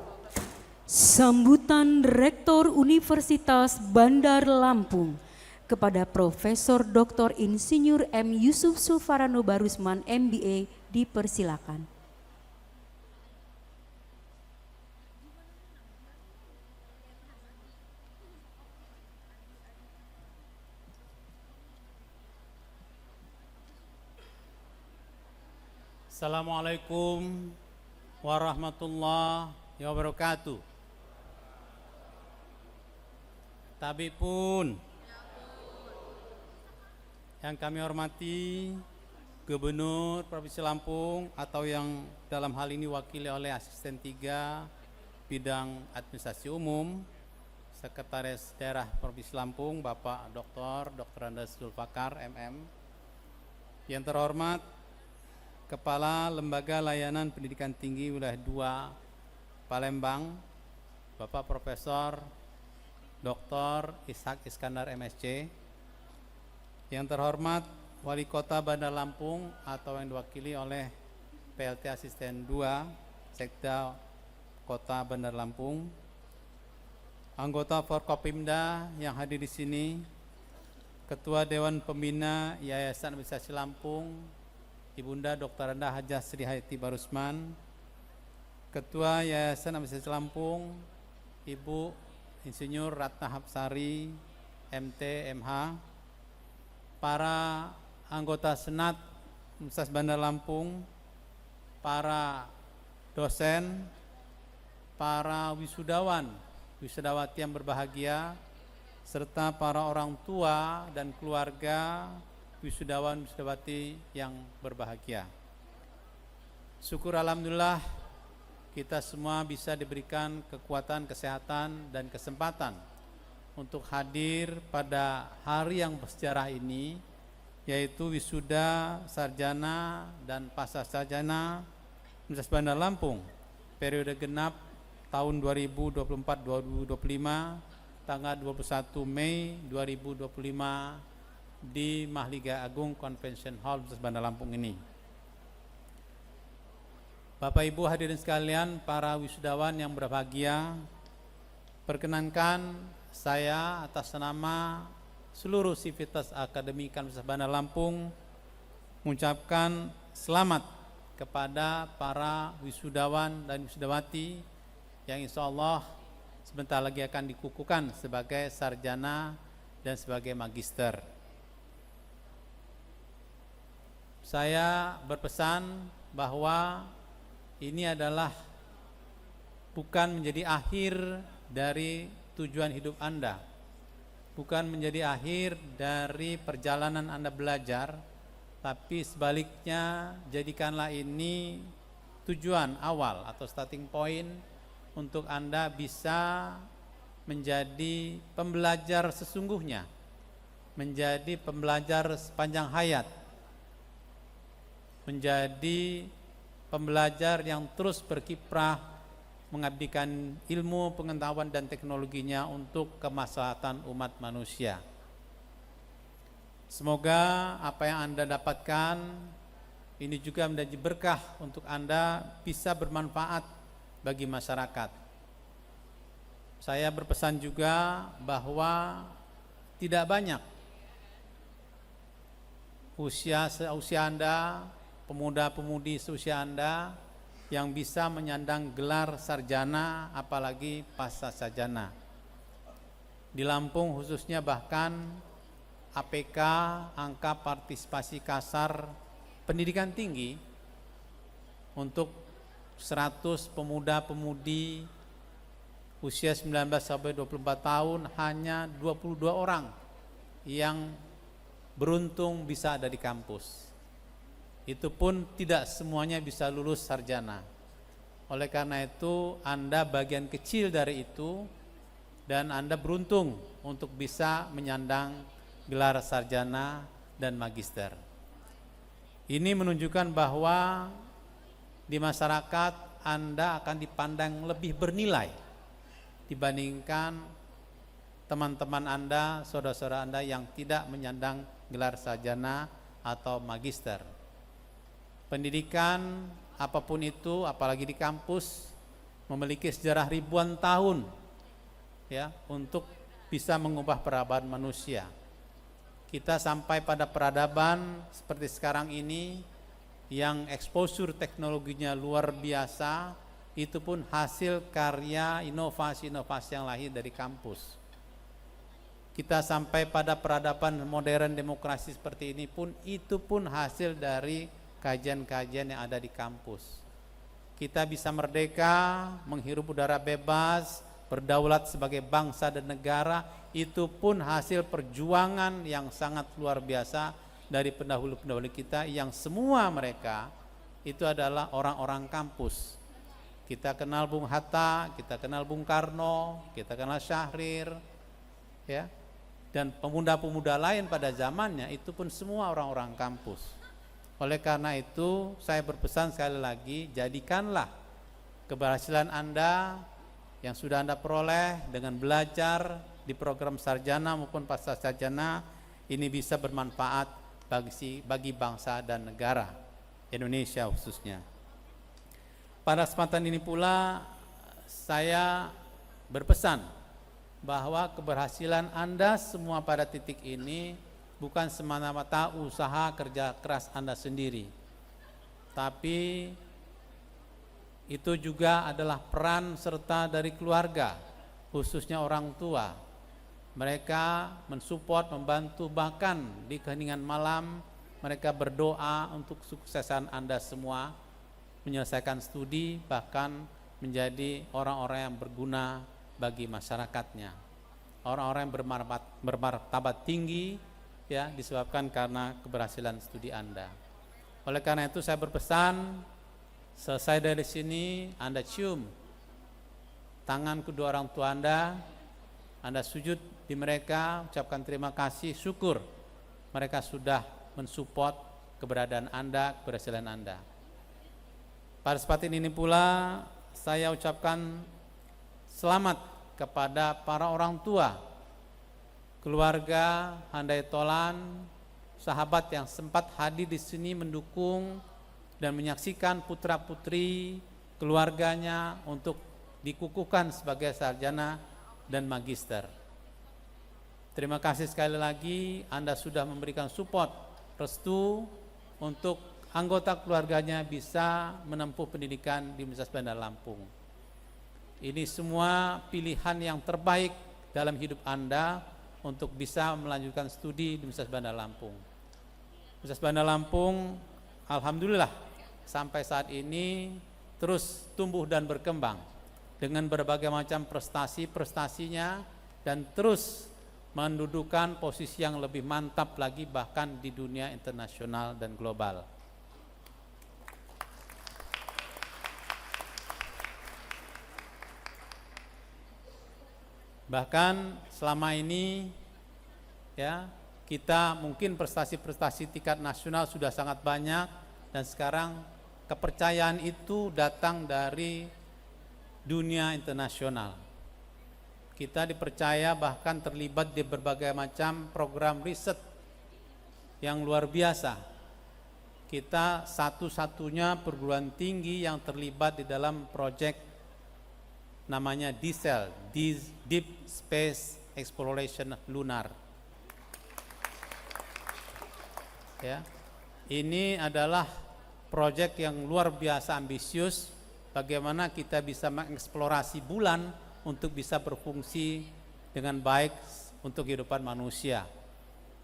[SPEAKER 1] Sambutan Rektor Universitas Bandar Lampung kepada Profesor Dr. Insinyur M. Yusuf Sulfarano Barusman MBA dipersilakan.
[SPEAKER 3] Assalamualaikum warahmatullahi wabarakatuh. Tabib pun yang kami hormati Gubernur Provinsi Lampung atau yang dalam hal ini wakili oleh Asisten 3 Bidang Administrasi Umum Sekretaris Daerah Provinsi Lampung Bapak Dr. Andes Zulfakar MM. Yang terhormat Kepala Lembaga Layanan Pendidikan Tinggi Wilayah 2 Palembang Bapak Profesor Dr. Ishak Iskandar MSc. Yang terhormat Wali Kota Bandar Lampung atau yang diwakili oleh PLT Asisten 2 Sekda Kota Bandar Lampung. Anggota Forkopimda yang hadir di sini, Ketua Dewan Pembina Yayasan Administrasi Lampung, Ibunda Dr. Anda Hajah Sri Hayati Barusman, Ketua Yayasan Administrasi Lampung, Ibu Insinyur Ratna Hapsari, MT, MH, para anggota Senat Universitas Bandar Lampung, para dosen, para wisudawati yang berbahagia, serta para orang tua dan keluarga wisudawati yang berbahagia. Syukur alhamdulillah kita semua bisa diberikan kekuatan, kesehatan, dan kesempatan untuk hadir pada hari yang bersejarah ini, yaitu wisuda sarjana dan pasca sarjana Universitas Bandar Lampung periode genap tahun 2024-2025 tanggal 21 Mei 2025 di Mahliga Agung Convention Hall Universitas Bandar Lampung ini. Bapak Ibu hadirin sekalian, para wisudawan yang berbahagia, perkenankan saya atas nama seluruh sivitas akademika Universitas Bandar Lampung mengucapkan selamat kepada para wisudawan dan wisudawati yang insya Allah sebentar lagi akan dikukuhkan sebagai sarjana dan sebagai magister. Saya berpesan bahwa ini adalah bukan menjadi akhir dari tujuan hidup Anda, bukan menjadi akhir dari perjalanan Anda belajar, tapi sebaliknya jadikanlah ini tujuan awal atau starting point untuk Anda bisa menjadi pembelajar sesungguhnya, menjadi pembelajar sepanjang hayat, menjadi pembelajar yang terus berkiprah mengabdikan ilmu, pengetahuan, dan teknologinya untuk kemaslahatan umat manusia. Semoga apa yang Anda dapatkan ini juga menjadi berkah untuk Anda bisa bermanfaat bagi masyarakat. Saya berpesan juga bahwa tidak banyak usia Anda, pemuda-pemudi seusia Anda yang bisa menyandang gelar sarjana apalagi pasca sarjana. Di Lampung khususnya bahkan APK, angka partisipasi kasar pendidikan tinggi untuk 100 pemuda-pemudi usia 19 sampai 24 tahun hanya 22 orang yang beruntung bisa ada di kampus. Itu pun tidak semuanya bisa lulus sarjana. Oleh karena itu Anda bagian kecil dari itu dan Anda beruntung untuk bisa menyandang gelar sarjana dan magister. Ini menunjukkan bahwa di masyarakat Anda akan dipandang lebih bernilai dibandingkan teman-teman Anda, saudara-saudara Anda yang tidak menyandang gelar sarjana atau magister. Pendidikan apapun itu, apalagi di kampus, memiliki sejarah ribuan tahun ya untuk bisa mengubah peradaban manusia. Kita sampai pada peradaban seperti sekarang ini yang exposure teknologinya luar biasa, itu pun hasil karya inovasi-inovasi yang lahir dari kampus. Kita sampai pada peradaban modern demokrasi seperti ini pun, itu pun hasil dari kajian-kajian yang ada di kampus. Kita bisa merdeka, menghirup udara bebas, berdaulat sebagai bangsa dan negara, itu pun hasil perjuangan yang sangat luar biasa dari pendahulu-pendahulu kita, yang semua mereka itu adalah orang-orang kampus. Kita kenal Bung Hatta, kita kenal Bung Karno, kita kenal Syahrir, ya, dan pemuda-pemuda lain pada zamannya, itu pun semua orang-orang kampus. Oleh karena itu, saya berpesan sekali lagi, jadikanlah keberhasilan Anda yang sudah Anda peroleh dengan belajar di program sarjana maupun pasca sarjana ini bisa bermanfaat bagi bangsa dan negara Indonesia khususnya. Pada kesempatan ini pula saya berpesan bahwa keberhasilan Anda semua pada titik ini bukan semata-mata usaha kerja keras Anda sendiri, tapi itu juga adalah peran serta dari keluarga, khususnya orang tua. Mereka mensupport, membantu, bahkan di keheningan malam mereka berdoa untuk kesuksesan Anda semua, menyelesaikan studi, bahkan menjadi orang-orang yang berguna bagi masyarakatnya, orang-orang yang bermartabat tinggi, ya, disebabkan karena keberhasilan studi Anda. Oleh karena itu saya berpesan, selesai dari sini Anda cium tangan kedua orang tua Anda sujud di mereka, ucapkan terima kasih, syukur mereka sudah mensupport keberadaan Anda, keberhasilan Anda. Pada kesempatan ini pula saya ucapkan selamat kepada para orang tua, keluarga Handai Tolan, sahabat yang sempat hadir di sini mendukung dan menyaksikan putra-putri keluarganya untuk dikukuhkan sebagai sarjana dan magister. Terima kasih sekali lagi, Anda sudah memberikan support, restu untuk anggota keluarganya bisa menempuh pendidikan di Universitas Bandar Lampung. Ini semua pilihan yang terbaik dalam hidup Anda untuk bisa melanjutkan studi di Universitas Bandar Lampung. Universitas Bandar Lampung, alhamdulillah sampai saat ini terus tumbuh dan berkembang dengan berbagai macam prestasinya dan terus mendudukan posisi yang lebih mantap lagi bahkan di dunia internasional dan global. Bahkan selama ini ya, kita mungkin prestasi-prestasi tingkat nasional sudah sangat banyak, dan sekarang kepercayaan itu datang dari dunia internasional. Kita dipercaya bahkan terlibat di berbagai macam program riset yang luar biasa. Kita satu-satunya perguruan tinggi yang terlibat di dalam proyek namanya DSEL, Deep Space Exploration Lunar. Ya, ini adalah proyek yang luar biasa ambisius, bagaimana kita bisa mengeksplorasi bulan untuk bisa berfungsi dengan baik untuk kehidupan manusia.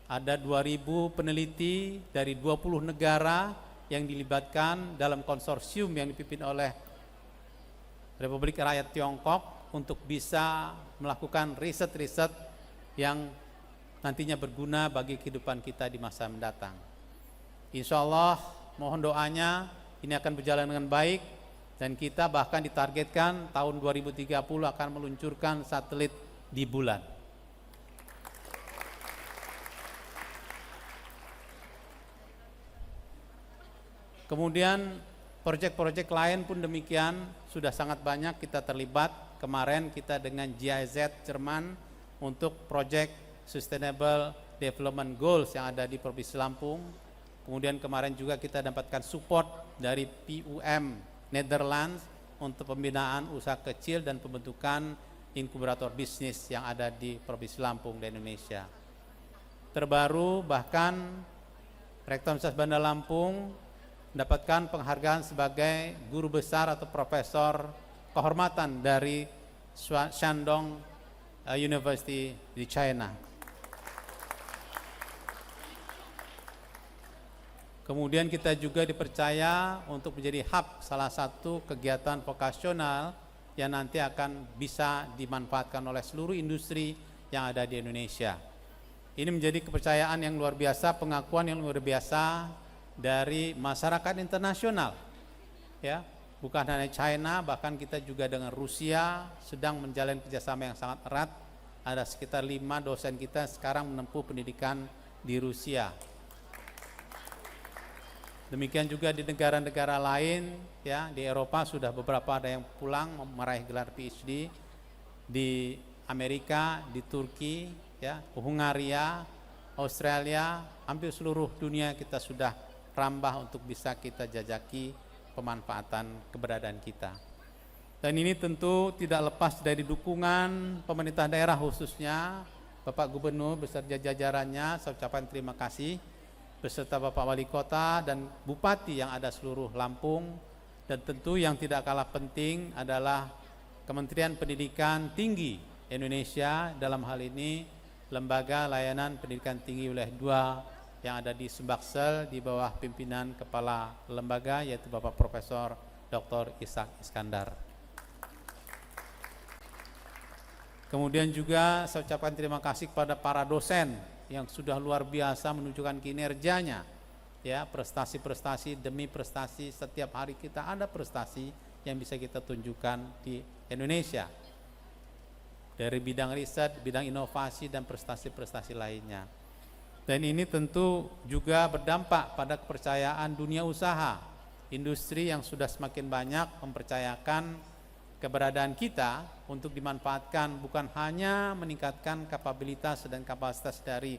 [SPEAKER 3] Ada 2.000 peneliti dari 20 negara yang dilibatkan dalam konsorsium yang dipimpin oleh Republik Rakyat Tiongkok untuk bisa melakukan riset-riset yang nantinya berguna bagi kehidupan kita di masa mendatang. Insya Allah mohon doanya ini akan berjalan dengan baik, dan kita bahkan ditargetkan tahun 2030 akan meluncurkan satelit di bulan. Kemudian proyek-proyek lain pun demikian, sudah sangat banyak kita terlibat. Kemarin kita dengan GIZ Jerman untuk proyek Sustainable Development Goals yang ada di Provinsi Lampung. Kemudian kemarin juga kita dapatkan support dari PUM Netherlands untuk pembinaan usaha kecil dan pembentukan inkubator bisnis yang ada di Provinsi Lampung dan Indonesia. Terbaru bahkan Rektor Universitas Bandar Lampung mendapatkan penghargaan sebagai guru besar atau profesor kehormatan dari Shandong University di China. Kemudian kita juga dipercaya untuk menjadi hub salah satu kegiatan vokasional yang nanti akan bisa dimanfaatkan oleh seluruh industri yang ada di Indonesia. Ini menjadi kepercayaan yang luar biasa, pengakuan yang luar biasa dari masyarakat internasional. Ya, bukan hanya China, bahkan kita juga dengan Rusia sedang menjalin kerjasama yang sangat erat. Ada sekitar 5 dosen kita sekarang menempuh pendidikan di Rusia. Demikian juga di negara-negara lain, ya, di Eropa sudah beberapa ada yang pulang meraih gelar PhD, di Amerika, di Turki, ya, Hungaria, Australia, hampir seluruh dunia kita sudah rambah untuk bisa kita jajaki pemanfaatan keberadaan kita. Dan ini tentu tidak lepas dari dukungan pemerintah daerah, khususnya Bapak Gubernur beserta jajarannya. Saya ucapkan terima kasih beserta Bapak Wali Kota dan Bupati yang ada seluruh Lampung, dan tentu yang tidak kalah penting adalah Kementerian Pendidikan Tinggi Indonesia, dalam hal ini Lembaga Layanan Pendidikan Tinggi Wilayah 2 yang ada di Sumbaksel di bawah pimpinan Kepala Lembaga yaitu Bapak Profesor Dr. Ishak Iskandar. Kemudian juga saya ucapkan terima kasih kepada para dosen yang sudah luar biasa menunjukkan kinerjanya, ya, prestasi-prestasi demi prestasi. Setiap hari kita ada prestasi yang bisa kita tunjukkan di Indonesia dari bidang riset, bidang inovasi dan prestasi-prestasi lainnya. Dan ini tentu juga berdampak pada kepercayaan dunia usaha, industri yang sudah semakin banyak mempercayakan keberadaan kita untuk dimanfaatkan, bukan hanya meningkatkan kapabilitas dan kapasitas dari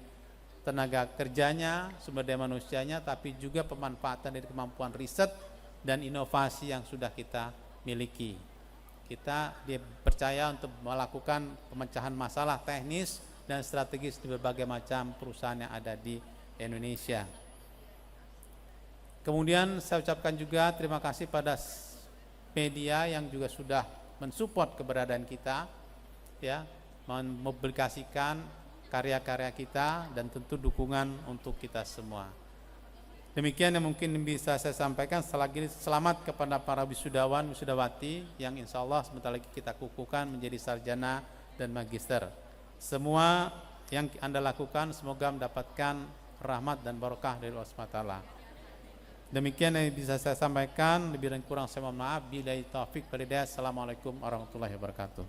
[SPEAKER 3] tenaga kerjanya, sumber daya manusianya, tapi juga pemanfaatan dari kemampuan riset dan inovasi yang sudah kita miliki. Kita dipercaya untuk melakukan pemecahan masalah teknis dan strategis di berbagai macam perusahaan yang ada di Indonesia. Kemudian saya ucapkan juga terima kasih pada media yang juga sudah mensupport keberadaan kita, ya, mempublikasikan karya-karya kita dan tentu dukungan untuk kita semua. Demikian yang mungkin bisa saya sampaikan. Selagi selamat kepada para wisudawan, wisudawati yang insya Allah sebentar lagi kita kukuhkan menjadi sarjana dan magister. Semua yang Anda lakukan semoga mendapatkan rahmat dan barokah dari Allah SWT. Demikian yang bisa saya sampaikan, lebih dan kurang saya mohon maaf. Billahi taufik wal hidayah. Assalamualaikum warahmatullahi wabarakatuh.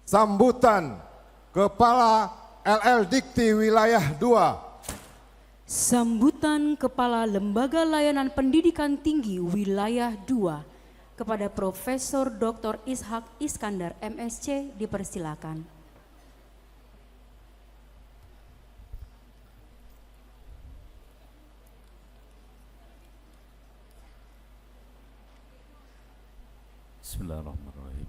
[SPEAKER 2] Sambutan Kepala LL Dikti Wilayah 2.
[SPEAKER 1] Sambutan Kepala Lembaga Layanan Pendidikan Tinggi Wilayah 2 kepada Profesor Dr. Ishak Iskandar MSc dipersilakan.
[SPEAKER 6] Bismillahirrahmanirrahim.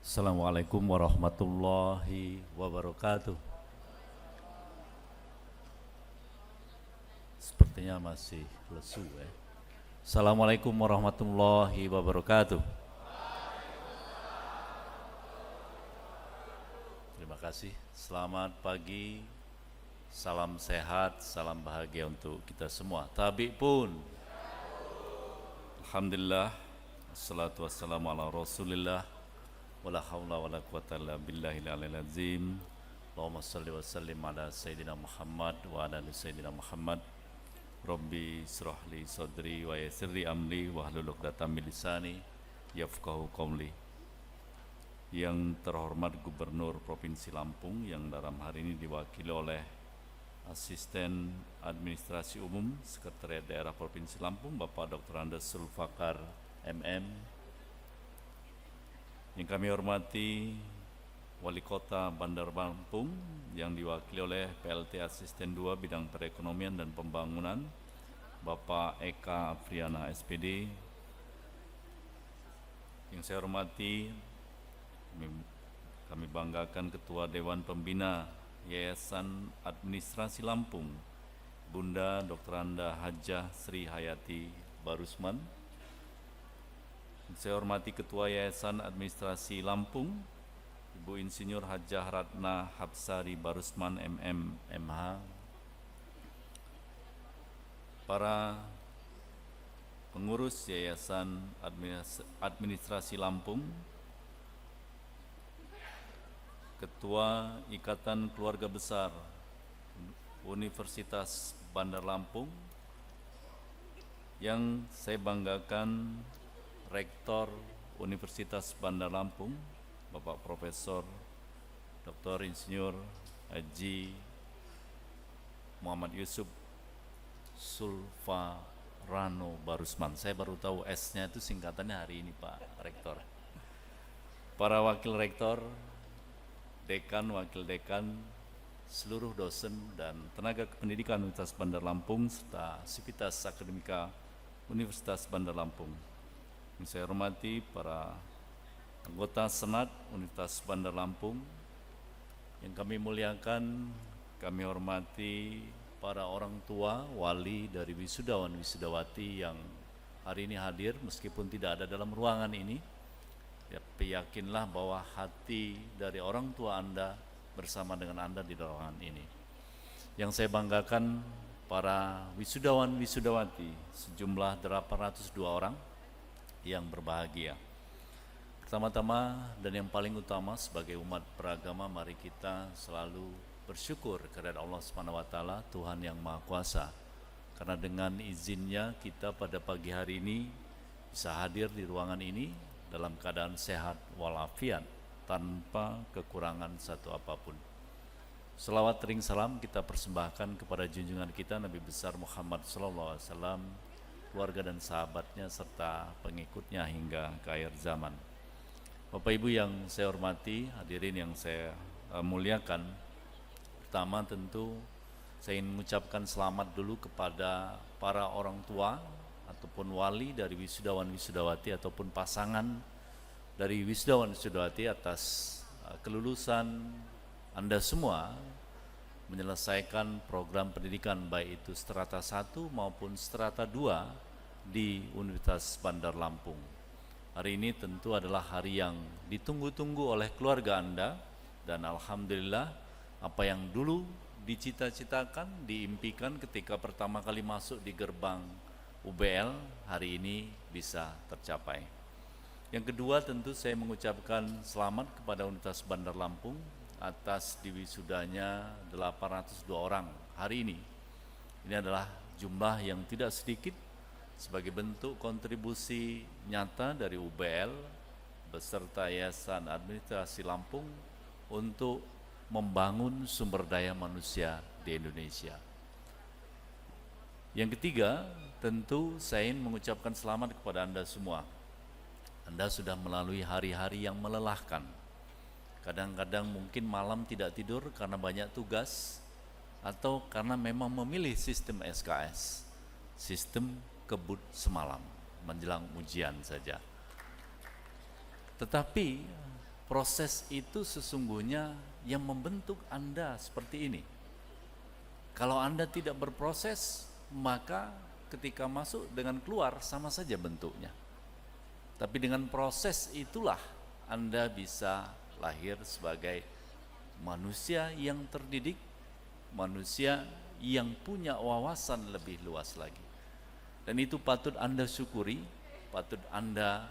[SPEAKER 6] Assalamualaikum warahmatullahi wabarakatuh. Sepertinya masih lesu, ya. Assalamualaikum warahmatullahi wabarakatuh. Terima kasih. Selamat pagi. Salam sehat, salam bahagia untuk kita semua. Tabi pun. Alhamdulillah. Assalatu wassalamu ala Rasulillah. Wala haula wala quwata illa billahil aliyil azim. Allahumma shalli wa sallim ala sayyidina Muhammad wa ala ali sayyidina Muhammad. Rabbi syrahli sadri wa yassirli amri wahlul 'uqdatam min lisani yafqahu qawli. Yang terhormat Gubernur Provinsi Lampung yang dalam hari ini diwakili oleh Asisten Administrasi Umum Sekretariat Daerah Provinsi Lampung Bapak Dr. Andes Sulfakar MM, Yang kami hormati Wali Kota Bandar Lampung yang diwakili oleh PLT Asisten 2 Bidang Perekonomian dan Pembangunan, Bapak Eka Afriana SPD. Yang saya hormati, kami banggakan Ketua Dewan Pembina Yayasan Administrasi Lampung, Bunda Dr. Anda Hajah Sri Hayati Barusman. Saya hormati Ketua Yayasan Administrasi Lampung, Ibu Insinyur Hajah Ratna Hapsari Barusman MM MH. Para pengurus Yayasan Administrasi Lampung, Ketua Ikatan Keluarga Besar Universitas Bandar Lampung, yang saya banggakan Rektor Universitas Bandar Lampung, Bapak Profesor Dr. Insinyur Haji Muhammad Yusuf Sulfarano Barusman. Saya baru tahu S-nya itu singkatannya hari ini, Pak Rektor. Para wakil rektor, dekan, wakil dekan, seluruh dosen dan tenaga kependidikan Universitas Bandar Lampung serta Sivitas Akademika Universitas Bandar Lampung. Yang saya hormati para anggota Senat Universitas Bandar Lampung, yang kami muliakan, kami hormati para orang tua, wali dari wisudawan wisudawati yang hari ini hadir meskipun tidak ada dalam ruangan ini. Ya, yakinlah bahwa hati dari orang tua Anda bersama dengan Anda di ruangan ini. Yang saya banggakan para wisudawan wisudawati sejumlah 802 orang yang berbahagia. Pertama-tama dan yang paling utama sebagai umat beragama, mari kita selalu bersyukur kepada Allah Subhanahu wa taala, Tuhan yang Maha Kuasa. Karena dengan izinnya kita pada pagi hari ini bisa hadir di ruangan ini dalam keadaan sehat walafiat tanpa kekurangan satu apapun. Selawat ring salam kita persembahkan kepada junjungan kita Nabi besar Muhammad SAW, keluarga dan sahabatnya serta pengikutnya hingga ke akhir zaman. Bapak Ibu yang saya hormati, hadirin yang saya muliakan, pertama tentu saya ingin mengucapkan selamat dulu kepada para orang tua ataupun wali dari wisudawan wisudawati ataupun pasangan dari wisudawan wisudawati atas kelulusan Anda semua menyelesaikan program pendidikan baik itu strata 1 maupun strata 2 di Universitas Bandar Lampung. Hari ini tentu adalah hari yang ditunggu-tunggu oleh keluarga Anda dan alhamdulillah apa yang dulu dicita-citakan, diimpikan ketika pertama kali masuk di gerbang UBL hari ini bisa tercapai. Yang kedua tentu saya mengucapkan selamat kepada Universitas Bandar Lampung atas diwisudanya 802 orang hari ini. Ini adalah jumlah yang tidak sedikit sebagai bentuk kontribusi nyata dari UBL beserta Yayasan Administrasi Lampung untuk membangun sumber daya manusia di Indonesia. Yang ketiga, tentu saya ingin mengucapkan selamat kepada Anda semua. Anda sudah melalui hari-hari yang melelahkan. Kadang-kadang mungkin malam tidak tidur karena banyak tugas atau karena memang memilih sistem SKS, sistem kebut semalam menjelang ujian saja. Tetapi proses itu sesungguhnya yang membentuk Anda seperti ini. Kalau Anda tidak berproses, maka ketika masuk dengan keluar sama saja bentuknya. Tapi dengan proses itulah Anda bisa lahir sebagai manusia yang terdidik, manusia yang punya wawasan lebih luas lagi. Dan itu patut Anda syukuri, patut Anda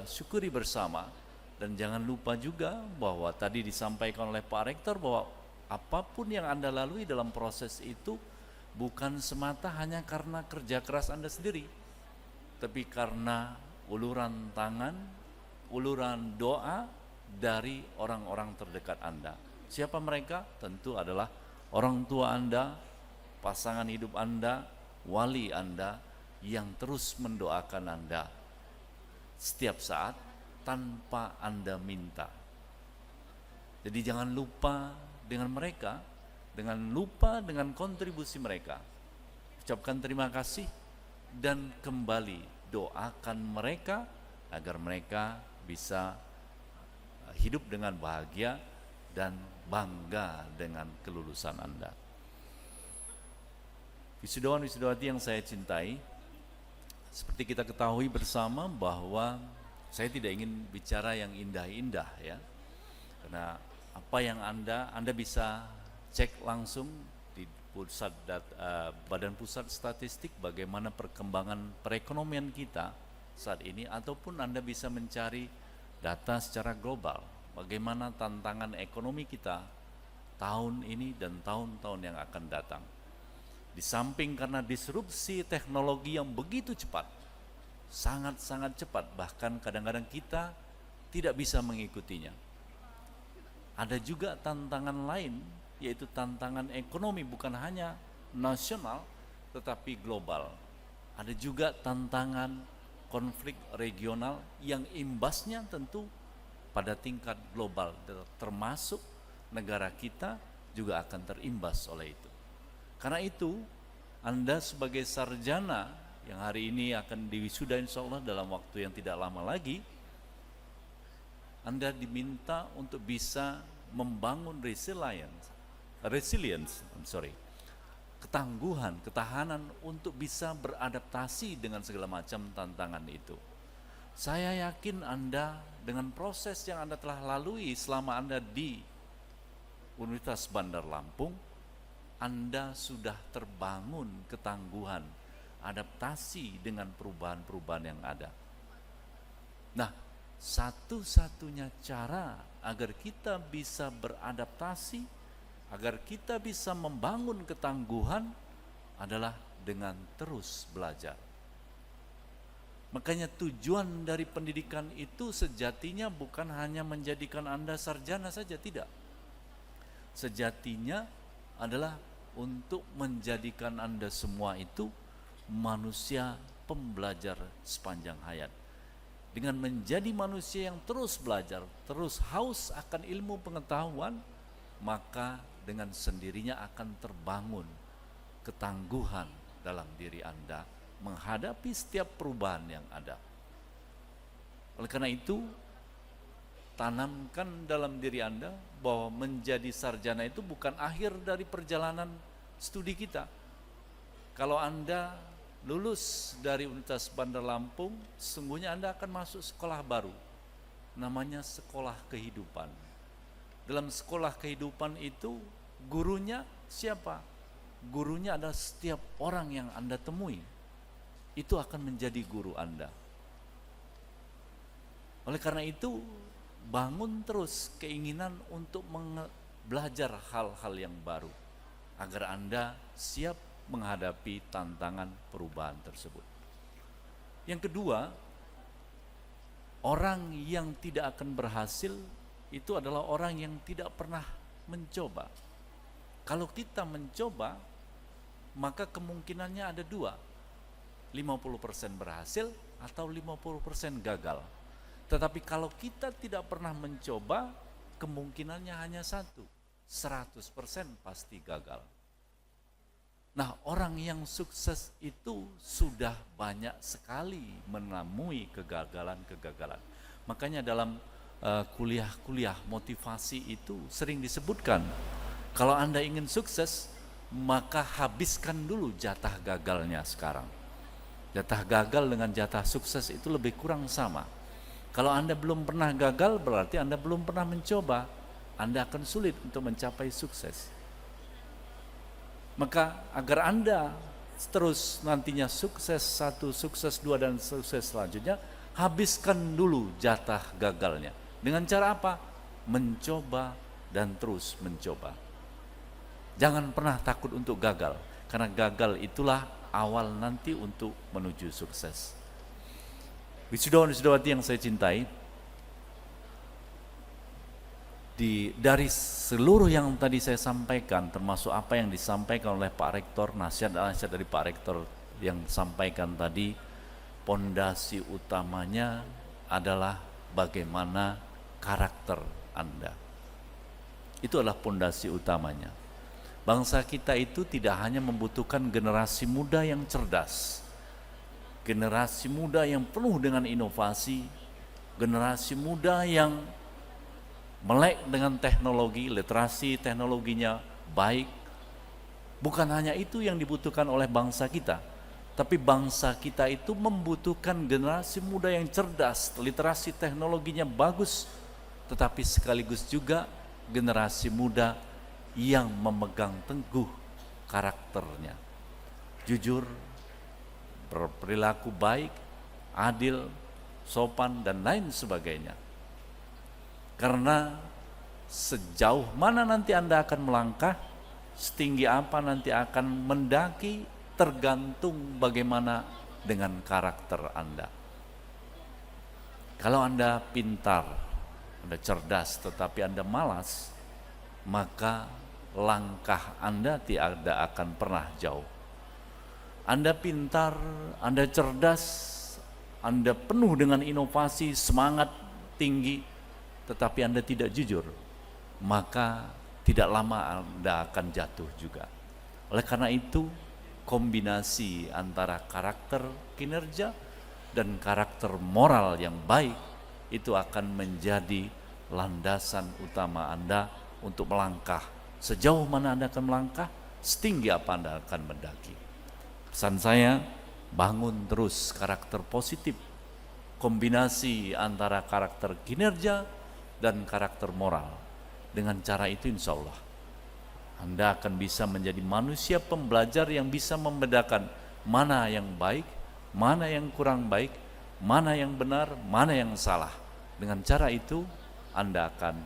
[SPEAKER 6] syukuri bersama. Dan jangan lupa juga bahwa tadi disampaikan oleh Pak Rektor bahwa apapun yang Anda lalui dalam proses itu bukan semata hanya karena kerja keras Anda sendiri, tapi karena uluran tangan, uluran doa dari orang-orang terdekat Anda. Siapa mereka? Tentu adalah orang tua Anda, pasangan hidup Anda, wali Anda yang terus mendoakan Anda setiap saat tanpa Anda minta. Jadi jangan lupa dengan mereka, dengan kontribusi mereka. Ucapkan terima kasih dan kembali doakan mereka agar mereka bisa hidup dengan bahagia dan bangga dengan kelulusan Anda. Wisudawan-wisudawati yang saya cintai, seperti kita ketahui bersama bahwa saya tidak ingin bicara yang indah-indah ya. Karena apa yang Anda bisa cek langsung di Badan Pusat Statistik bagaimana perkembangan perekonomian kita saat ini, ataupun Anda bisa mencari data secara global bagaimana tantangan ekonomi kita tahun ini dan tahun-tahun yang akan datang. Di samping karena disrupsi teknologi yang begitu cepat, sangat-sangat cepat, bahkan kadang-kadang kita tidak bisa mengikutinya. Ada juga tantangan lain, yaitu tantangan ekonomi bukan hanya nasional tetapi global. Ada juga tantangan konflik regional yang imbasnya tentu pada tingkat global, termasuk negara kita juga akan terimbas oleh itu. Karena itu, Anda sebagai sarjana yang hari ini akan diwisuda insya Allah dalam waktu yang tidak lama lagi, Anda diminta untuk bisa membangun ketangguhan, ketahanan untuk bisa beradaptasi dengan segala macam tantangan itu. Saya yakin Anda dengan proses yang Anda telah lalui selama Anda di Universitas Bandar Lampung, Anda sudah terbangun ketangguhan, adaptasi dengan perubahan-perubahan yang ada. Nah, satu-satunya cara agar kita bisa beradaptasi, agar kita bisa membangun ketangguhan adalah dengan terus belajar. Makanya tujuan dari pendidikan itu sejatinya bukan hanya menjadikan Anda sarjana saja, tidak. Sejatinya adalah untuk menjadikan Anda semua itu manusia pembelajar sepanjang hayat. Dengan menjadi manusia yang terus belajar, terus haus akan ilmu pengetahuan, maka dengan sendirinya akan terbangun ketangguhan dalam diri Anda menghadapi setiap perubahan yang ada. Oleh karena itu, tanamkan dalam diri Anda bahwa menjadi sarjana itu bukan akhir dari perjalanan studi kita. Kalau Anda lulus dari Universitas Bandar Lampung, sesungguhnya Anda akan masuk sekolah baru, namanya sekolah kehidupan. Dalam sekolah kehidupan itu, gurunya siapa? Gurunya adalah setiap orang yang Anda temui. Itu akan menjadi guru Anda. Oleh karena itu, bangun terus keinginan untuk belajar hal-hal yang baru, agar Anda siap menghadapi tantangan perubahan tersebut. Yang kedua, orang yang tidak akan berhasil itu adalah orang yang tidak pernah mencoba. Kalau kita mencoba, maka kemungkinannya ada dua, 50% berhasil atau 50% gagal. Tetapi kalau kita tidak pernah mencoba, kemungkinannya hanya satu, 100% pasti gagal. Nah, orang yang sukses itu sudah banyak sekali menemui kegagalan-kegagalan. Makanya dalam kuliah-kuliah motivasi itu sering disebutkan, kalau Anda ingin sukses, maka habiskan dulu jatah gagalnya sekarang. Jatah gagal dengan jatah sukses itu lebih kurang sama. Kalau Anda belum pernah gagal, berarti Anda belum pernah mencoba. Anda akan sulit untuk mencapai sukses. Maka agar Anda terus nantinya sukses 1, sukses 2, dan sukses selanjutnya, habiskan dulu jatah gagalnya. Dengan cara apa? Mencoba dan terus mencoba. Jangan pernah takut untuk gagal, karena gagal itulah awal nanti untuk menuju sukses. Wisudawan-wisudawati yang saya cintai, dari seluruh yang tadi saya sampaikan, termasuk apa yang disampaikan oleh Pak Rektor, nasihat-nasihat dari Pak Rektor yang sampaikan tadi, pondasi utamanya adalah bagaimana karakter Anda. Itu adalah pondasi utamanya. Bangsa kita itu tidak hanya membutuhkan generasi muda yang cerdas, generasi muda yang penuh dengan inovasi, generasi muda yang melek dengan teknologi, literasi teknologinya baik. Bukan hanya itu yang dibutuhkan oleh bangsa kita, tapi bangsa kita itu membutuhkan generasi muda yang cerdas, literasi teknologinya bagus, tetapi sekaligus juga generasi muda yang memegang teguh karakternya, jujur, berperilaku baik, adil, sopan, dan lain sebagainya. Karena sejauh mana nanti Anda akan melangkah, setinggi apa nanti akan mendaki, tergantung bagaimana dengan karakter Anda. Kalau Anda pintar, Anda cerdas, tetapi Anda malas, maka langkah Anda tidak akan pernah jauh. Anda pintar, Anda cerdas, Anda penuh dengan inovasi, semangat tinggi, tetapi Anda tidak jujur, maka tidak lama Anda akan jatuh juga. Oleh karena itu, kombinasi antara karakter kinerja dan karakter moral yang baik itu akan menjadi landasan utama Anda untuk melangkah. Sejauh mana Anda akan melangkah, setinggi apa Anda akan mendaki. Pesan saya, bangun terus karakter positif, kombinasi antara karakter kinerja dan karakter moral. Dengan cara itu insya Allah Anda akan bisa menjadi manusia pembelajar yang bisa membedakan mana yang baik, mana yang kurang baik, mana yang benar, mana yang salah. Dengan cara itu Anda akan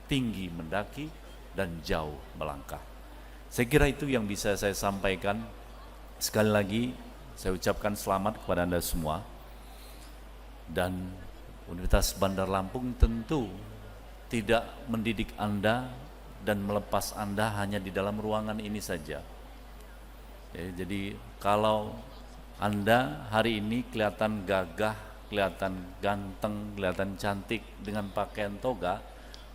[SPEAKER 6] tinggi mendaki dan jauh melangkah. Saya kira itu yang bisa saya sampaikan. Sekali lagi saya ucapkan selamat kepada Anda semua. Dan Universitas Bandar Lampung tentu tidak mendidik Anda dan melepas Anda hanya di dalam ruangan ini saja. Jadi kalau Anda hari ini kelihatan gagah, kelihatan ganteng, kelihatan cantik dengan pakaian toga,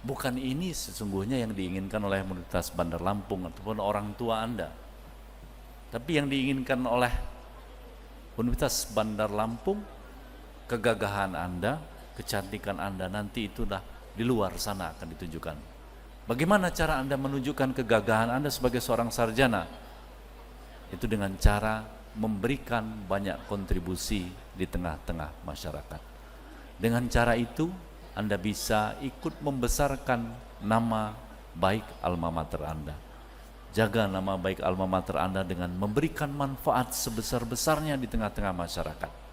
[SPEAKER 6] bukan ini sesungguhnya yang diinginkan oleh Universitas Bandar Lampung ataupun orang tua Anda. Tapi yang diinginkan oleh Universitas Bandar Lampung, kegagahan Anda, kecantikan Anda nanti itulah di luar sana akan ditunjukkan. Bagaimana cara Anda menunjukkan kegagahan Anda sebagai seorang sarjana? Itu dengan cara memberikan banyak kontribusi di tengah-tengah masyarakat. Dengan cara itu Anda bisa ikut membesarkan nama baik alma mater Anda. Jaga nama baik alma mater Anda dengan memberikan manfaat sebesar-besarnya di tengah-tengah masyarakat.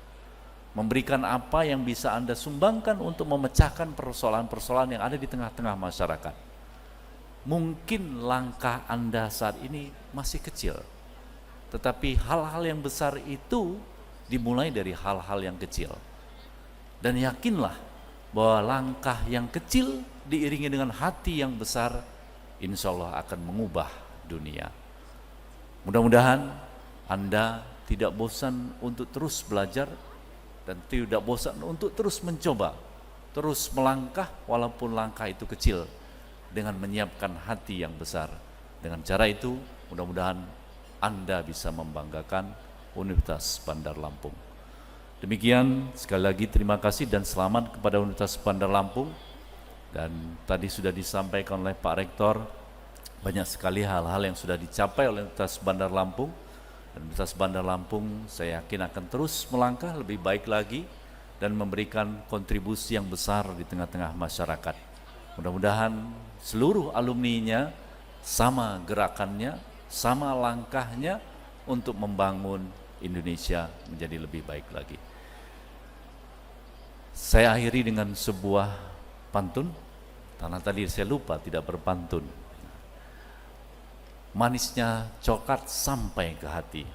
[SPEAKER 6] Memberikan apa yang bisa Anda sumbangkan untuk memecahkan persoalan-persoalan yang ada di tengah-tengah masyarakat. Mungkin langkah Anda saat ini masih kecil, tetapi hal-hal yang besar itu dimulai dari hal-hal yang kecil. Dan yakinlah bahwa langkah yang kecil diiringi dengan hati yang besar, insya Allah akan mengubah dunia. Mudah-mudahan Anda tidak bosan untuk terus belajar, dan tidak bosan untuk terus mencoba, terus melangkah walaupun langkah itu kecil, dengan menyiapkan hati yang besar. Dengan cara itu mudah-mudahan Anda bisa membanggakan Universitas Bandar Lampung. Demikian, sekali lagi terima kasih dan selamat kepada Universitas Bandar Lampung. Dan tadi sudah disampaikan oleh Pak Rektor, banyak sekali hal-hal yang sudah dicapai oleh Universitas Bandar Lampung. Dan Universitas Bandar Lampung saya yakin akan terus melangkah lebih baik lagi dan memberikan kontribusi yang besar di tengah-tengah masyarakat. Mudah-mudahan seluruh alumninya sama gerakannya, sama langkahnya untuk membangun Indonesia menjadi lebih baik lagi. Saya akhiri dengan sebuah pantun, karena tadi saya lupa tidak berpantun. Manisnya coklat sampai ke hati,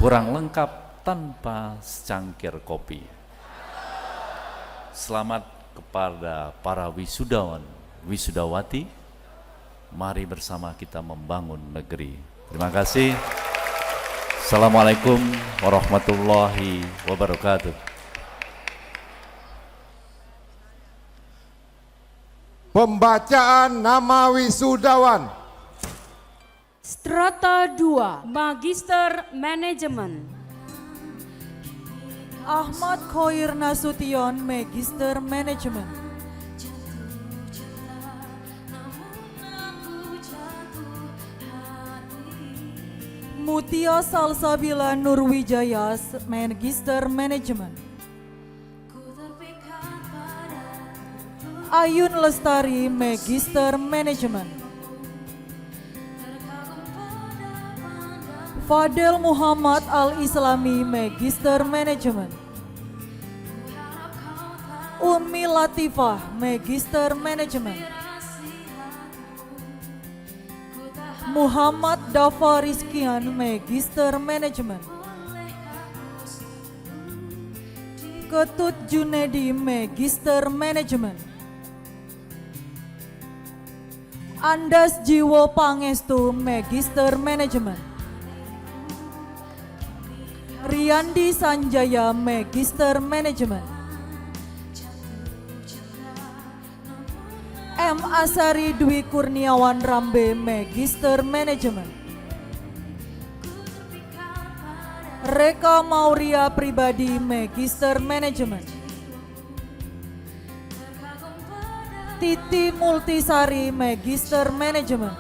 [SPEAKER 6] kurang lengkap tanpa secangkir kopi. Selamat kepada para wisudawan, wisudawati. Mari bersama kita membangun negeri. Terima kasih. Assalamualaikum warahmatullahi wabarakatuh.
[SPEAKER 2] Pembacaan nama wisudawan.
[SPEAKER 1] Strata 2, Magister Manajemen.
[SPEAKER 7] Ahmad Khoir Nasution, Magister Manajemen. Mutia Salsabila Nurwijaya, Magister Manajemen. Ayun Lestari, Magister Manajemen. Fadel Muhammad Al-Islami, Magister Manajemen. Ummi Latifah, Magister Manajemen. Muhammad Dafa Rizkian, Magister Manajemen. Ketut Junedi, Magister Manajemen. Andas Jiwo Pangestu, Magister Manajemen. Riyandi Sanjaya, Magister Manajemen. M. Asari Dwi Kurniawan Rambe, Magister Manajemen. Reka Mauria Pribadi, Magister Manajemen. Titi Multisari, Magister Manajemen.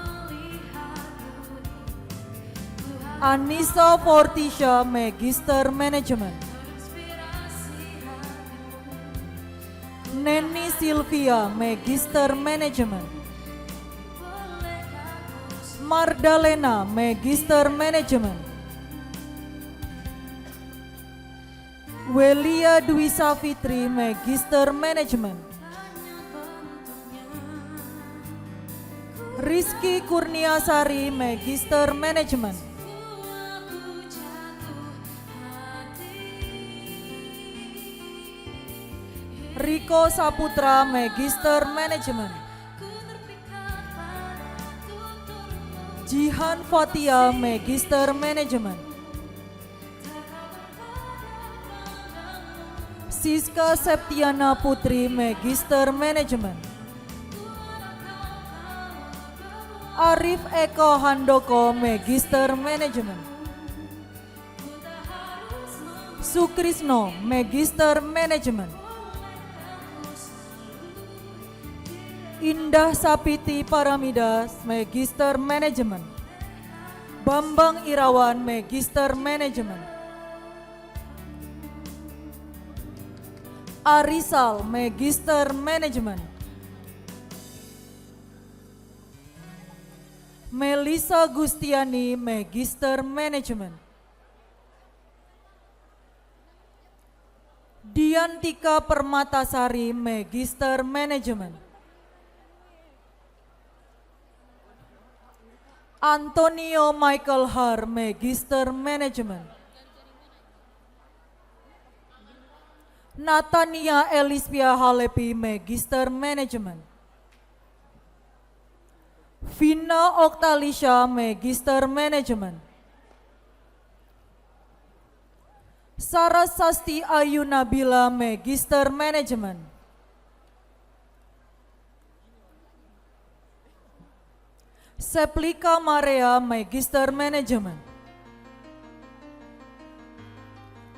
[SPEAKER 7] Anissa Fortisha, Magister Manajemen. Neni Silvia, Magister Manajemen. Mardalena, Magister Manajemen. Welia Dwi Safitri, Magister Manajemen. Rizky Kurniasari, Magister Manajemen. Riko Saputra, Magister Manajemen. Jihan Fatia, Magister Manajemen. Siska Septiana Putri, Magister Manajemen. Arif Eko Handoko, Magister Manajemen. Sukrisno, Magister Manajemen. Indah Sapiti Paramidas, Magister Manajemen. Bambang Irawan, Magister Manajemen. Arisal, Magister Manajemen. Melisa Gustiani, Magister Manajemen. Diantika Permatasari, Magister Manajemen. Antonio Michael Har, Magister Manajemen. Natania Elispia Halepi, Magister Manajemen. Vina Oktalisha, Magister Manajemen. Sarasasti Ayu Nabila, Magister Manajemen. Seplika Maria, Magister Manajemen.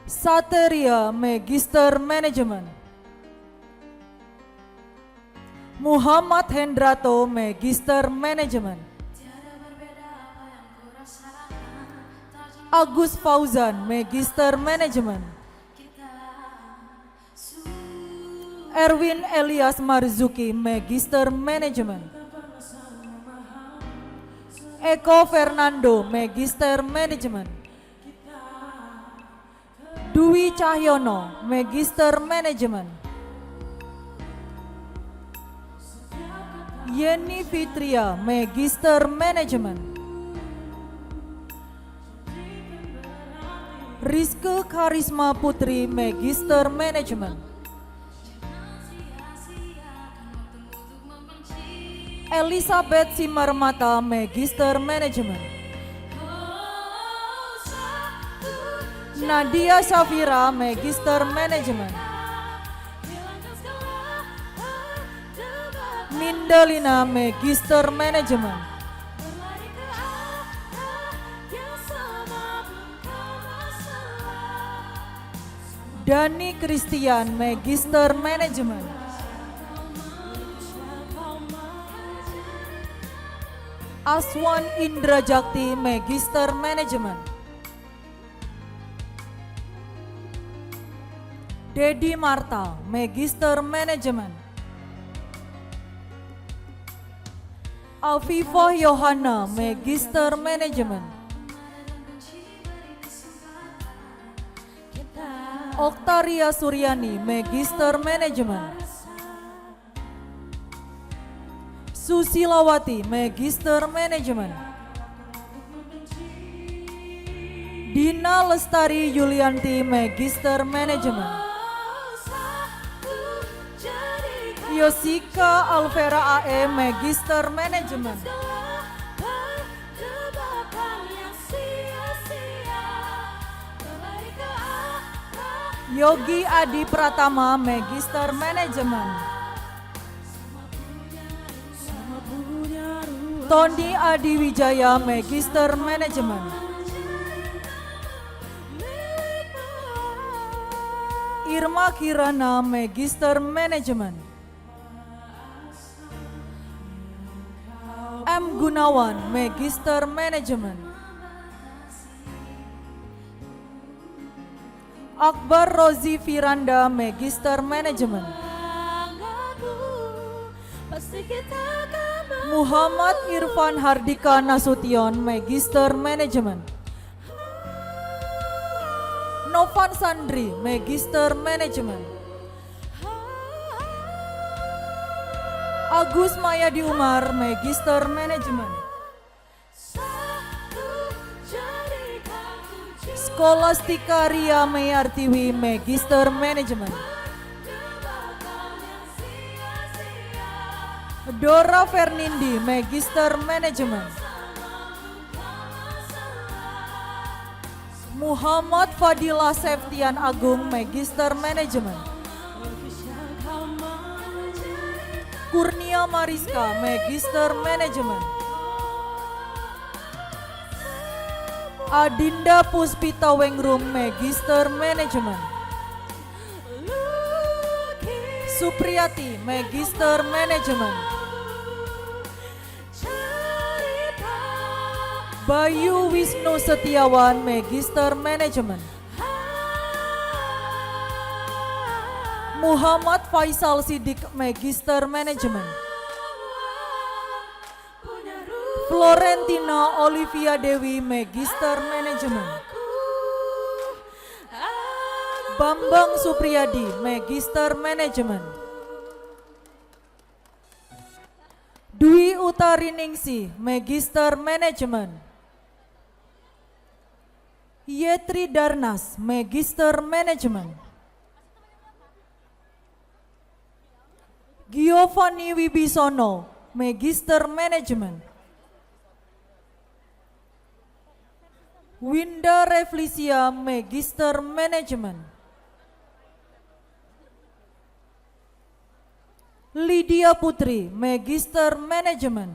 [SPEAKER 7] Sateria, Magister Manajemen. Muhammad Hendrato, Magister Manajemen. Agus Fauzan, Magister Manajemen. Erwin Elias Marzuki, Magister Manajemen. Eko Fernando, Magister Manajemen. Dwi Cahyono, Magister Manajemen. Yeni Fitria, Magister Manajemen. Rizke Karisma Putri, Magister Manajemen. Elizabeth Simarmata, Magister Manajemen. Nadia Syafira, Magister Manajemen. Nindalina, Magister Manajemen. Dani Christian, Magister Manajemen. Aswan Indra Jakti, Magister Manajemen. Dedi Marta, Magister Manajemen. Afifah Yohana, Magister Manajemen. Oktaria Suryani, Magister Manajemen. Susilawati, Magister Manajemen. Dina Lestari Yulianti, Magister Manajemen. Yosika Alvera AE, Magister Manajemen. Yogi Adi Pratama, Magister Manajemen. Tony Adi Wijaya, Magister Manajemen. Irma Kirana, Magister Manajemen. M. Gunawan, Magister Manajemen. Akbar Rozi Firanda, Magister Manajemen. Muhammad Irfan Hardika Nasution, Magister Manajemen. Novan Sandri, Magister Manajemen. Agus Mayadi Umar, Magister Manajemen. Skolastika Ria Meyartiwi, Magister Manajemen. Dora Fernindi, Magister Manajemen. Muhammad Fadilah Septian Agung, Magister Manajemen. Kurnia Mariska, Magister Manajemen. Adinda Puspita Wengrum, Magister Manajemen. Supriyati, Magister Manajemen. Bayu Wisnu Setiawan, Magister Manajemen. Muhammad Faisal Sidik, Magister Manajemen. Florentina Olivia Dewi, Magister Manajemen. Bambang Supriyadi, Magister Manajemen. Dwi Utariningsih, Magister Manajemen. Yetri Darnas, Magister Manajemen. Giovanni Wibisono, Magister Manajemen. Winda Reflisia, Magister Manajemen. Lydia Putri, Magister Manajemen.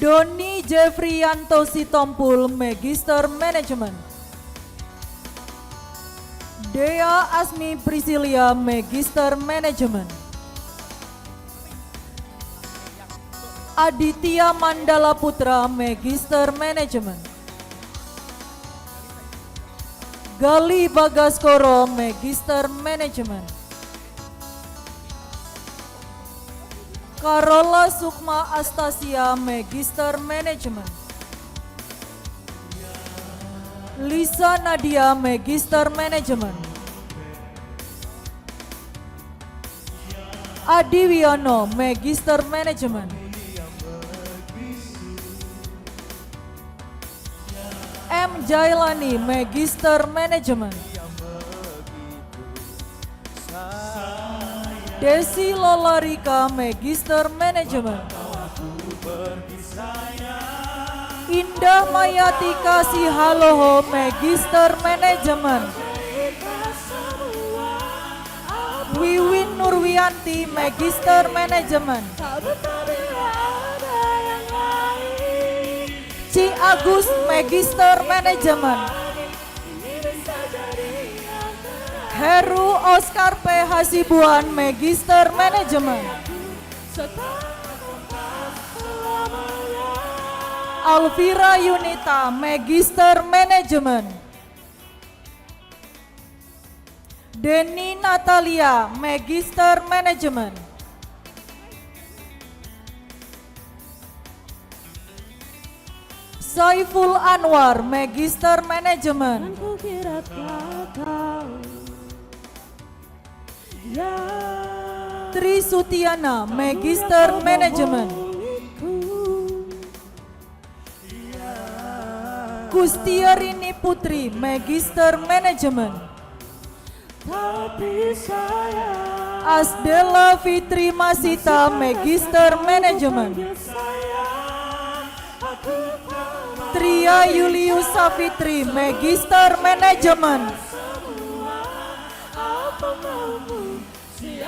[SPEAKER 7] Doni Jeffriyanto Sitompul, Magister Manajemen. Dea Asmi Priscilia, Magister Manajemen. Aditya Mandala Putra, Magister Manajemen. Gali Bagaskoro, Magister Manajemen. Karola Sukma Astasia, Magister Manajemen. Lisa Nadia, Magister Manajemen. Adi Wiono, Magister Manajemen. M. Jailani, Magister Manajemen. Desi Lolarika, Magister Manajemen. Indah Mayati Kasih Haloho, Magister Manajemen. Wiwin Nurwianti, Magister Manajemen. Ci Agus, Magister Manajemen. Heru Oscar P. Hasibuan, Magister Manajemen. Alvira Yunita, Magister Manajemen. Deni Natalia, Magister Manajemen. Saiful Anwar, Magister Manajemen. Tri Sutiana, Magister Manajemen. Kustiarini Putri, Magister Manajemen. Asdela Fitri Masita, Magister Manajemen. Tria Yulius Safitri, Magister Manajemen.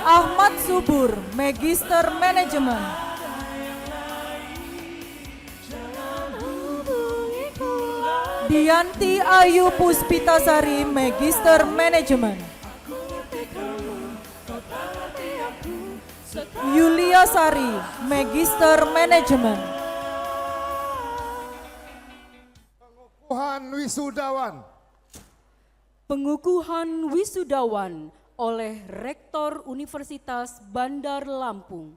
[SPEAKER 7] Ahmad Subur, Magister Manajemen. Dianti Ayu Puspitasari, Magister Manajemen. Yulia Sari, Magister Manajemen.
[SPEAKER 2] Pengukuhan wisudawan.
[SPEAKER 1] Pengukuhan wisudawan oleh Rektor Universitas Bandar Lampung.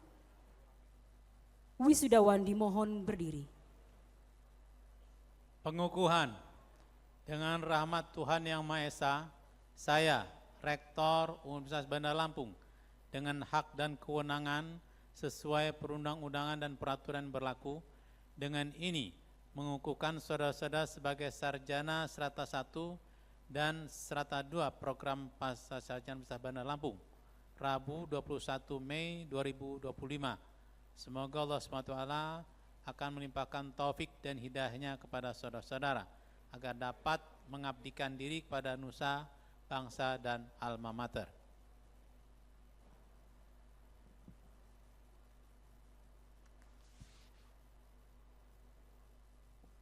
[SPEAKER 1] Wisudawan dimohon berdiri.
[SPEAKER 3] Pengukuhan. Dengan rahmat Tuhan Yang Maha Esa, saya, Rektor Universitas Bandar Lampung, dengan hak dan kewenangan sesuai perundang-undangan dan peraturan berlaku, dengan ini mengukuhkan saudara-saudara sebagai sarjana strata 1 dan strata 2 program pasca sarjana Universitas Bandar Lampung, Rabu 21 Mei 2025. Semoga Allah SWT akan melimpahkan taufik dan hidayahnya kepada saudara-saudara agar dapat mengabdikan diri kepada nusa, bangsa, dan alma mater.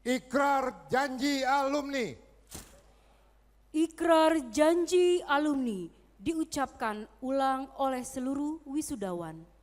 [SPEAKER 2] Ikrar janji alumni.
[SPEAKER 1] Ikrar janji alumni diucapkan ulang oleh seluruh wisudawan.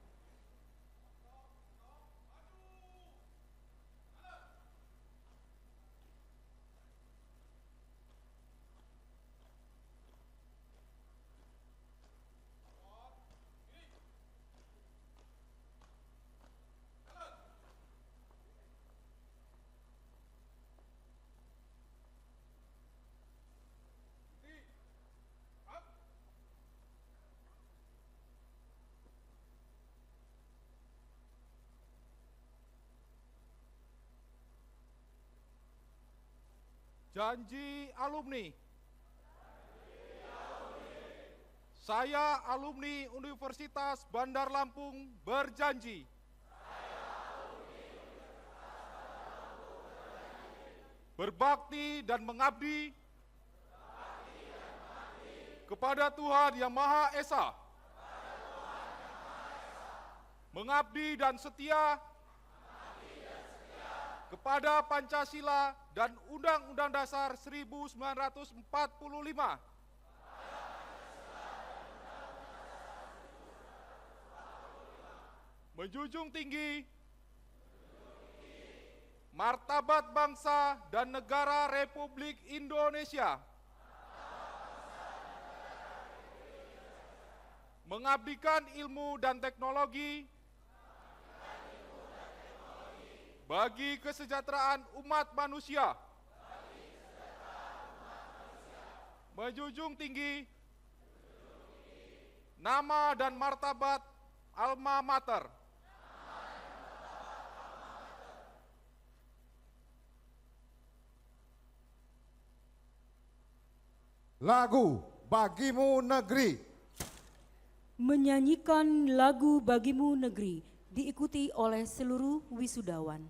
[SPEAKER 8] Janji alumni. Saya alumni Universitas Bandar Lampung berjanji berbakti dan mengabdi kepada Tuhan Yang Maha Esa, mengabdi dan setia kepada Pancasila dan Undang-Undang Dasar 1945, menjunjung tinggi martabat bangsa dan negara Republik Indonesia, mengabdikan ilmu dan teknologi bagi kesejahteraan umat manusia, menjunjung tinggi nama dan martabat alma mater,
[SPEAKER 2] Lagu Bagimu Negeri.
[SPEAKER 1] Menyanyikan lagu Bagimu Negeri diikuti oleh seluruh wisudawan.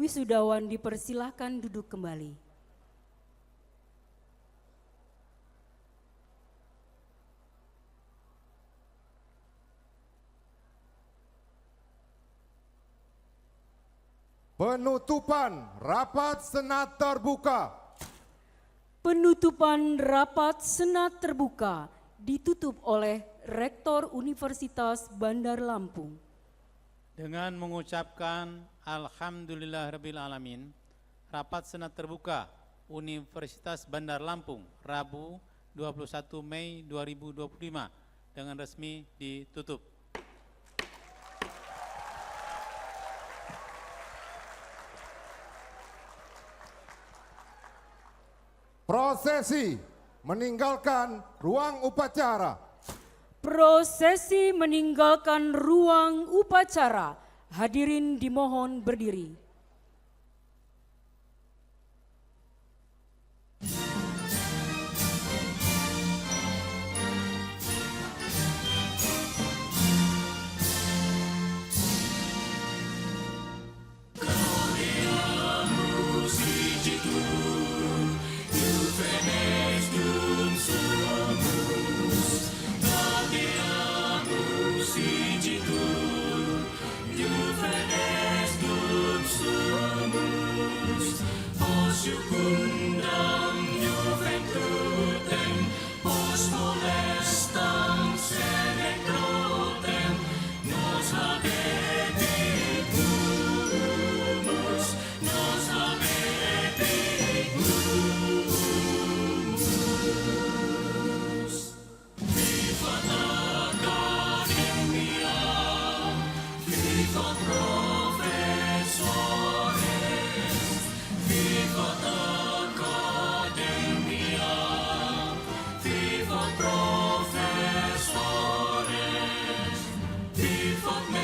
[SPEAKER 1] Wisudawan dipersilahkan duduk kembali.
[SPEAKER 2] Penutupan rapat senat terbuka.
[SPEAKER 1] Penutupan rapat senat terbuka ditutup oleh Rektor Universitas Bandar Lampung.
[SPEAKER 3] Dengan mengucapkan Alhamdulillahirabbil alamin, rapat senat terbuka Universitas Bandar Lampung Rabu 21 Mei 2025 dengan resmi ditutup.
[SPEAKER 2] Prosesi meninggalkan ruang upacara.
[SPEAKER 1] Prosesi meninggalkan ruang upacara. Hadirin dimohon berdiri.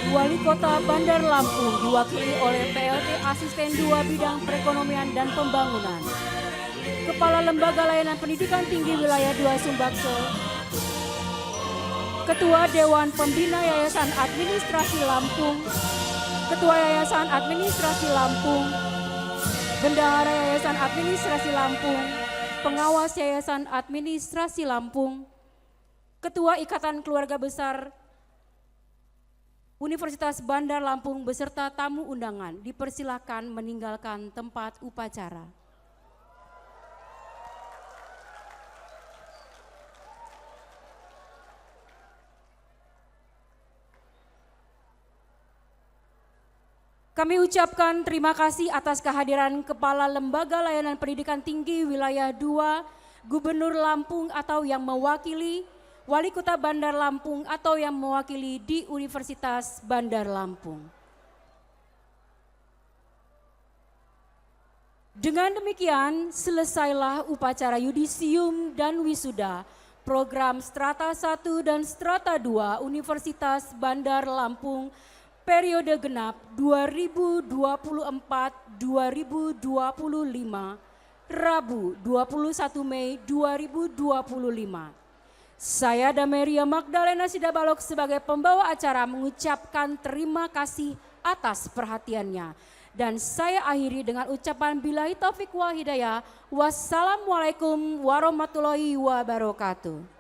[SPEAKER 1] Wali Kota Bandar Lampung diwakili oleh PLT Asisten 2 Bidang Perekonomian dan Pembangunan, Kepala Lembaga Layanan Pendidikan Tinggi Wilayah 2 Sumbakso, Ketua Dewan Pembina Yayasan Administrasi Lampung, Ketua Yayasan Administrasi Lampung, Bendahara Yayasan Administrasi Lampung, Pengawas Yayasan Administrasi Lampung, Ketua Ikatan Keluarga Besar Universitas Bandar Lampung beserta tamu undangan dipersilakan meninggalkan tempat upacara. Kami ucapkan terima kasih atas kehadiran Kepala Lembaga Layanan Pendidikan Tinggi Wilayah 2, Gubernur Lampung atau yang mewakili, Wali Kota Bandar Lampung atau yang mewakili di Universitas Bandar Lampung. Dengan demikian, selesailah upacara yudisium dan wisuda program Strata 1 dan Strata 2 Universitas Bandar Lampung periode genap 2024-2025, Rabu 21 Mei 2025. Saya Dameria Magdalena Sidabalok sebagai pembawa acara mengucapkan terima kasih atas perhatiannya. Dan saya akhiri dengan ucapan billahi taufiq wal hidayah. Wassalamualaikum warahmatullahi wabarakatuh.